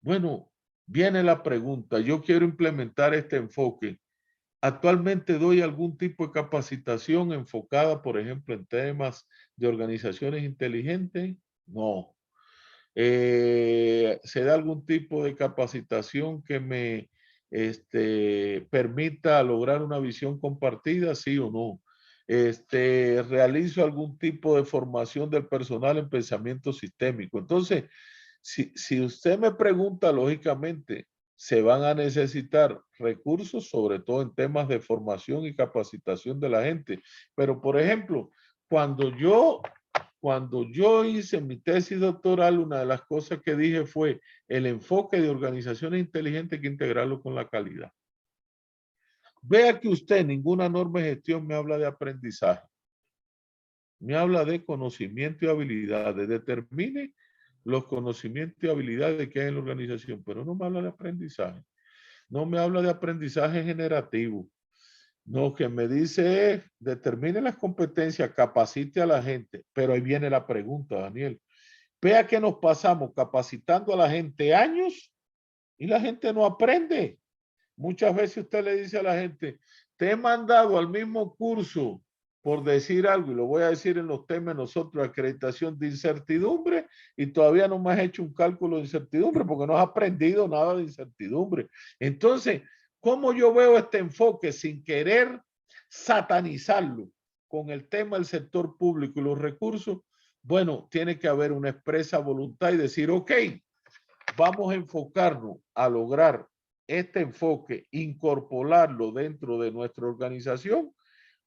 bueno, viene la pregunta, yo quiero implementar este enfoque. Actualmente doy algún tipo de capacitación enfocada, por ejemplo, en temas de organizaciones inteligentes. No. ¿Se da algún tipo de capacitación que me permita lograr una visión compartida? Sí o no. ¿Realizo algún tipo de formación del personal en pensamiento sistémico? Entonces, si usted me pregunta, lógicamente, se van a necesitar recursos, sobre todo en temas de formación y capacitación de la gente. Pero, por ejemplo, cuando yo hice mi tesis doctoral, una de las cosas que dije fue el enfoque de organizaciones inteligentes que integrarlo con la calidad. Vea que usted, ninguna norma de gestión me habla de aprendizaje. Me habla de conocimiento y habilidades. Determine los conocimientos y habilidades que hay en la organización, pero no me habla de aprendizaje. No me habla de aprendizaje generativo. No, que me dice es, determine las competencias, capacite a la gente. Pero ahí viene la pregunta, Daniel. Vea que nos pasamos capacitando a la gente años y la gente no aprende. Muchas veces usted le dice a la gente, te he mandado al mismo curso, por decir algo, y lo voy a decir en los temas nosotros, acreditación de incertidumbre, y todavía no me has hecho un cálculo de incertidumbre porque no has aprendido nada de incertidumbre. Entonces, ¿cómo yo veo este enfoque sin querer satanizarlo con el tema del sector público y los recursos? Bueno, tiene que haber una expresa voluntad y decir, ok, vamos a enfocarnos a lograr este enfoque, incorporarlo dentro de nuestra organización.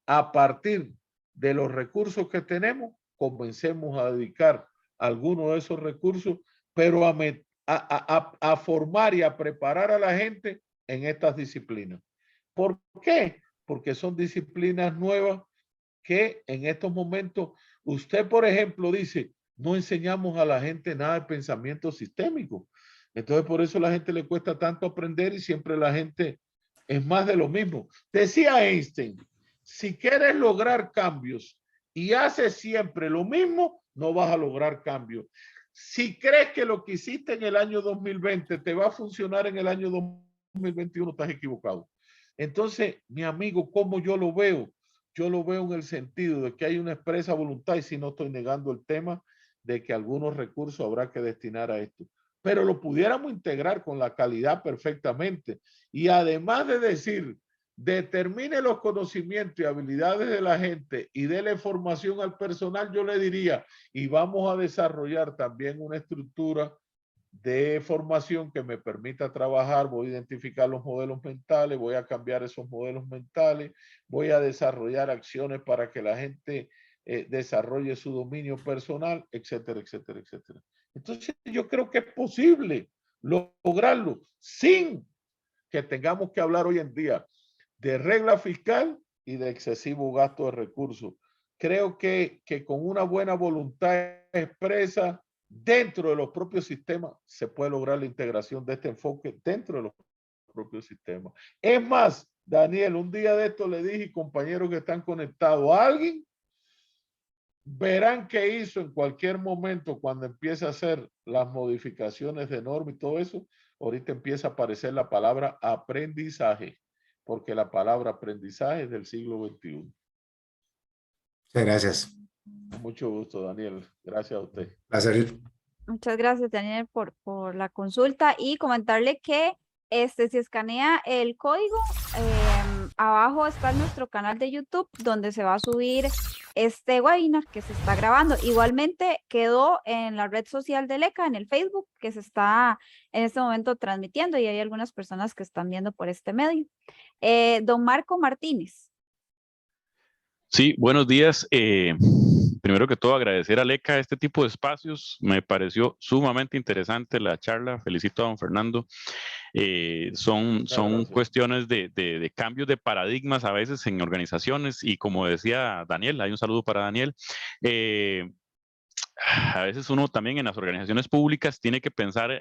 A partir de los recursos que tenemos, comencemos a dedicar algunos de esos recursos, pero a formar y a preparar a la gente en estas disciplinas. ¿Por qué? Porque son disciplinas nuevas que en estos momentos, usted, por ejemplo, dice, no enseñamos a la gente nada de pensamiento sistémico. Entonces, por eso a la gente le cuesta tanto aprender y siempre la gente es más de lo mismo. Decía Einstein, si quieres lograr cambios y haces siempre lo mismo, no vas a lograr cambios. Si crees que lo que hiciste en el año 2020 te va a funcionar en el año 2021, estás equivocado. Entonces, mi amigo, ¿cómo yo lo veo? Yo lo veo en el sentido de que hay una expresa voluntad, y si no estoy negando el tema de que algunos recursos habrá que destinar a esto, pero lo pudiéramos integrar con la calidad perfectamente. Y además de decir, determine los conocimientos y habilidades de la gente y déle formación al personal, yo le diría, y vamos a desarrollar también una estructura de formación que me permita trabajar, voy a identificar los modelos mentales, voy a cambiar esos modelos mentales, voy a desarrollar acciones para que la gente desarrolle su dominio personal, etcétera, etcétera, etcétera. Entonces yo creo que es posible lograrlo sin que tengamos que hablar hoy en día de regla fiscal y de excesivo gasto de recursos. Creo que con una buena voluntad expresa dentro de los propios sistemas se puede lograr la integración de este enfoque dentro de los propios sistemas. Es más, Daniel, un día de esto le dije, compañeros que están conectados, a alguien verán qué hizo en cualquier momento cuando empiece a hacer las modificaciones de norma y todo eso. Ahorita empieza a aparecer la palabra aprendizaje, porque la palabra aprendizaje es del siglo XXI. Muchas gracias. Mucho gusto, Daniel. Gracias a usted. Placer. Muchas gracias, Daniel, por la consulta, y comentarle que si escanea el código, abajo está nuestro canal de YouTube donde se va a subir este webinar que se está grabando. Igualmente quedó en la red social de LECA, en el Facebook, que se está en este momento transmitiendo, y hay algunas personas que están viendo por este medio. Don Marco Martínez. Sí, buenos días. Primero que todo, agradecer a LECA este tipo de espacios. Me pareció sumamente interesante la charla. Felicito a don Fernando. Son cuestiones de cambios de paradigmas a veces en organizaciones, y como decía Daniel, hay un saludo para Daniel. A veces uno también en las organizaciones públicas tiene que pensar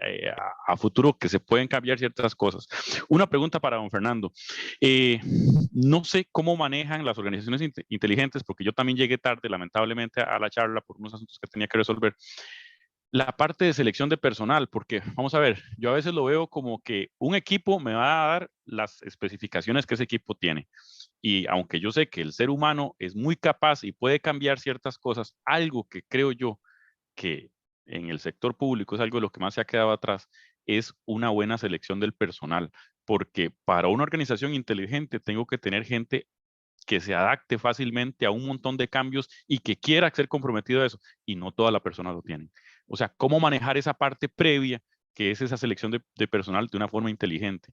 a futuro que se pueden cambiar ciertas cosas. Una pregunta para don Fernando. No sé cómo manejan las organizaciones inteligentes, porque yo también llegué tarde, lamentablemente, a la charla por unos asuntos que tenía que resolver. La parte de selección de personal, porque vamos a ver, yo a veces lo veo como que un equipo me va a dar las especificaciones que ese equipo tiene. Y aunque yo sé que el ser humano es muy capaz y puede cambiar ciertas cosas, algo que creo yo que en el sector público es algo de lo que más se ha quedado atrás, es una buena selección del personal, porque para una organización inteligente tengo que tener gente que se adapte fácilmente a un montón de cambios y que quiera ser comprometido a eso, y no toda la persona lo tiene. O sea, cómo manejar esa parte previa que es esa selección de personal de una forma inteligente.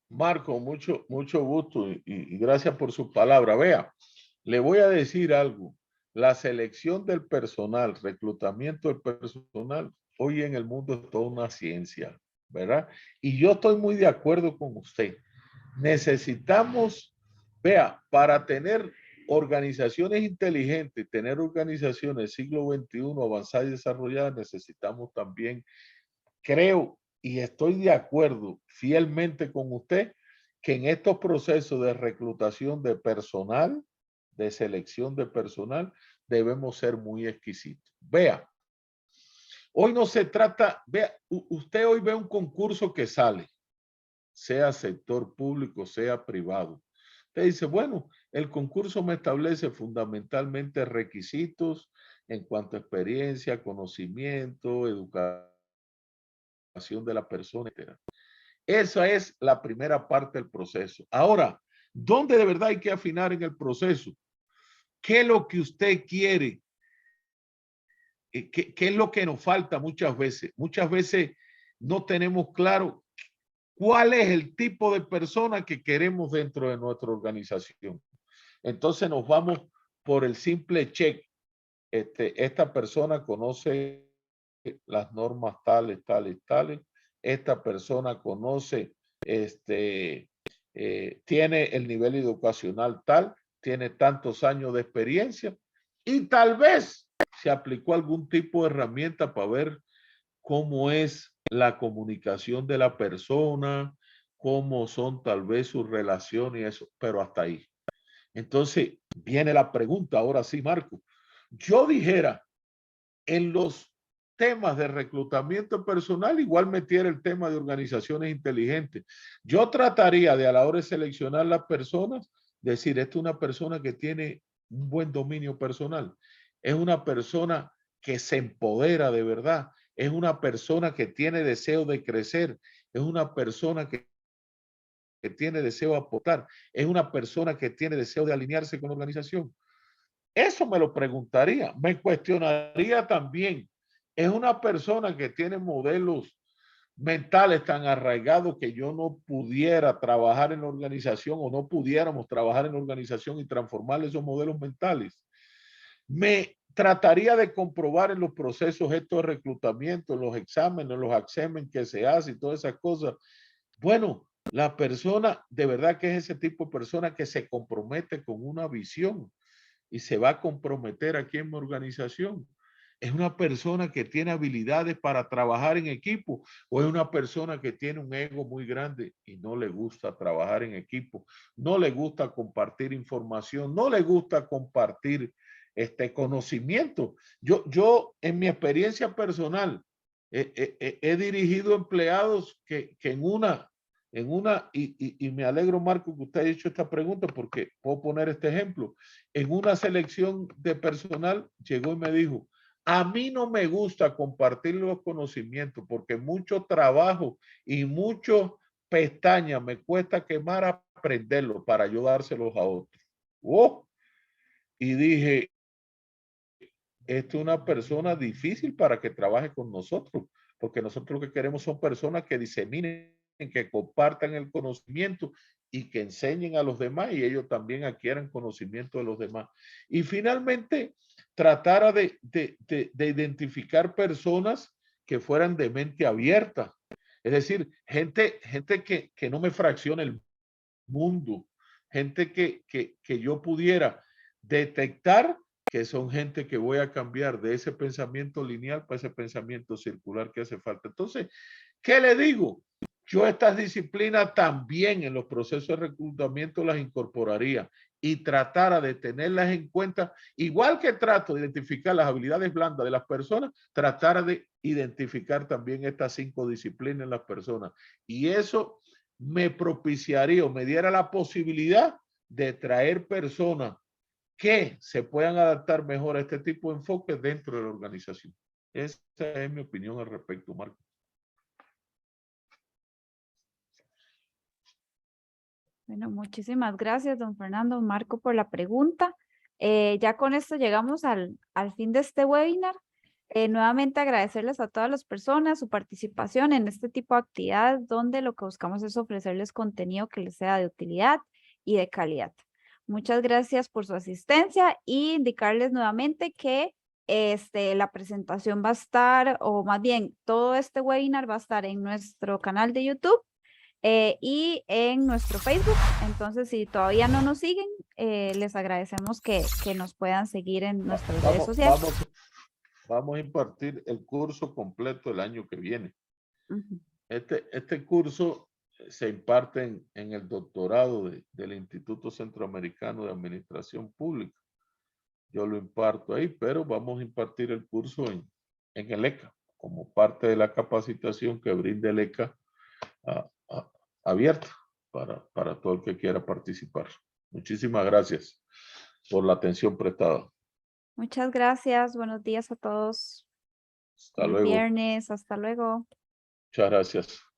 Marco, mucho gusto y gracias por su palabra. Vea, le voy a decir algo. La selección del personal, reclutamiento del personal, hoy en el mundo es toda una ciencia, ¿verdad? Y yo estoy muy de acuerdo con usted. Necesitamos, vea, para tener organizaciones inteligentes, tener organizaciones siglo XXI avanzadas y desarrolladas, necesitamos también, creo, y estoy de acuerdo fielmente con usted, que en estos procesos de reclutación de personal, de selección de personal, debemos ser muy exquisitos. Vea, hoy no se trata, vea, usted hoy ve un concurso que sale, sea sector público, sea privado. Usted dice, bueno, el concurso me establece fundamentalmente requisitos en cuanto a experiencia, conocimiento, educación de la persona, etc. Esa es la primera parte del proceso. Ahora, ¿dónde de verdad hay que afinar en el proceso? ¿Qué es lo que usted quiere? ¿Qué es lo que nos falta muchas veces? Muchas veces no tenemos claro cuál es el tipo de persona que queremos dentro de nuestra organización. Entonces nos vamos por el simple check. Esta persona conoce las normas tales. Esta persona conoce, tiene el nivel educacional tal, tiene tantos años de experiencia y tal vez se aplicó algún tipo de herramienta para ver cómo es la comunicación de la persona, cómo son tal vez sus relaciones y eso, pero hasta ahí. Entonces viene la pregunta, ahora sí, Marco. Yo dijera, en los temas de reclutamiento personal, igual metiera el tema de organizaciones inteligentes. Yo trataría de, a la hora de seleccionar las personas, decir, esta es una persona que tiene un buen dominio personal, es una persona que se empodera de verdad, es una persona que tiene deseo de crecer, es una persona que tiene deseo de aportar, es una persona que tiene deseo de alinearse con la organización. Eso me lo preguntaría. Me cuestionaría también. Es una persona que tiene modelos mentales tan arraigados que yo no pudiera trabajar en la organización o no pudiéramos trabajar en la organización y transformar esos modelos mentales. Me trataría de comprobar en los procesos estos de reclutamiento, en los exámenes, los exámenes que se hacen y todas esas cosas. Bueno, la persona de verdad que es ese tipo de persona que se compromete con una visión y se va a comprometer aquí en mi organización. ¿Es una persona que tiene habilidades para trabajar en equipo o es una persona que tiene un ego muy grande y no le gusta trabajar en equipo, no le gusta compartir información, no le gusta compartir conocimiento? Yo en mi experiencia personal he dirigido empleados que y me alegro, Marco, que usted haya hecho esta pregunta porque puedo poner este ejemplo. En una selección de personal llegó y me dijo, a mí no me gusta compartir los conocimientos porque mucho trabajo y mucho pestañas me cuesta quemar aprenderlo para ayudárselos a otros. ¡Oh! Y dije, esta es una persona difícil para que trabaje con nosotros, porque nosotros lo que queremos son personas que diseminen, que compartan el conocimiento y que enseñen a los demás y ellos también adquieran conocimiento de los demás. Y finalmente, tratara de identificar personas que fueran de mente abierta. Es decir, gente que no me fraccione el mundo, gente que yo pudiera detectar que son gente que voy a cambiar de ese pensamiento lineal para ese pensamiento circular que hace falta. Entonces, ¿qué le digo? Yo estas disciplinas también en los procesos de reclutamiento las incorporaría y tratara de tenerlas en cuenta, igual que trato de identificar las habilidades blandas de las personas, tratara de identificar también estas 5 disciplinas en las personas. Y eso me propiciaría o me diera la posibilidad de traer personas que se puedan adaptar mejor a este tipo de enfoque dentro de la organización. Esa es mi opinión al respecto, Marco. Bueno, muchísimas gracias, don Fernando, Marco, por la pregunta. Ya con esto llegamos al fin de este webinar. Nuevamente agradecerles a todas las personas su participación en este tipo de actividades donde lo que buscamos es ofrecerles contenido que les sea de utilidad y de calidad. Muchas gracias por su asistencia y indicarles nuevamente que la presentación va a estar, o más bien todo este webinar va a estar en nuestro canal de YouTube y en nuestro Facebook. Entonces, si todavía no nos siguen, les agradecemos que nos puedan seguir en nuestras redes sociales. Vamos a impartir el curso completo el año que viene. Ujú. Este curso se imparte en el doctorado del Instituto Centroamericano de Administración Pública. Yo lo imparto ahí, pero vamos a impartir el curso en el ECA, como parte de la capacitación que brinda el ECA abierta para todo el que quiera participar. Muchísimas gracias por la atención prestada. Muchas gracias. Buenos días a todos. Hasta Feliz luego. viernes. Hasta luego. Muchas gracias.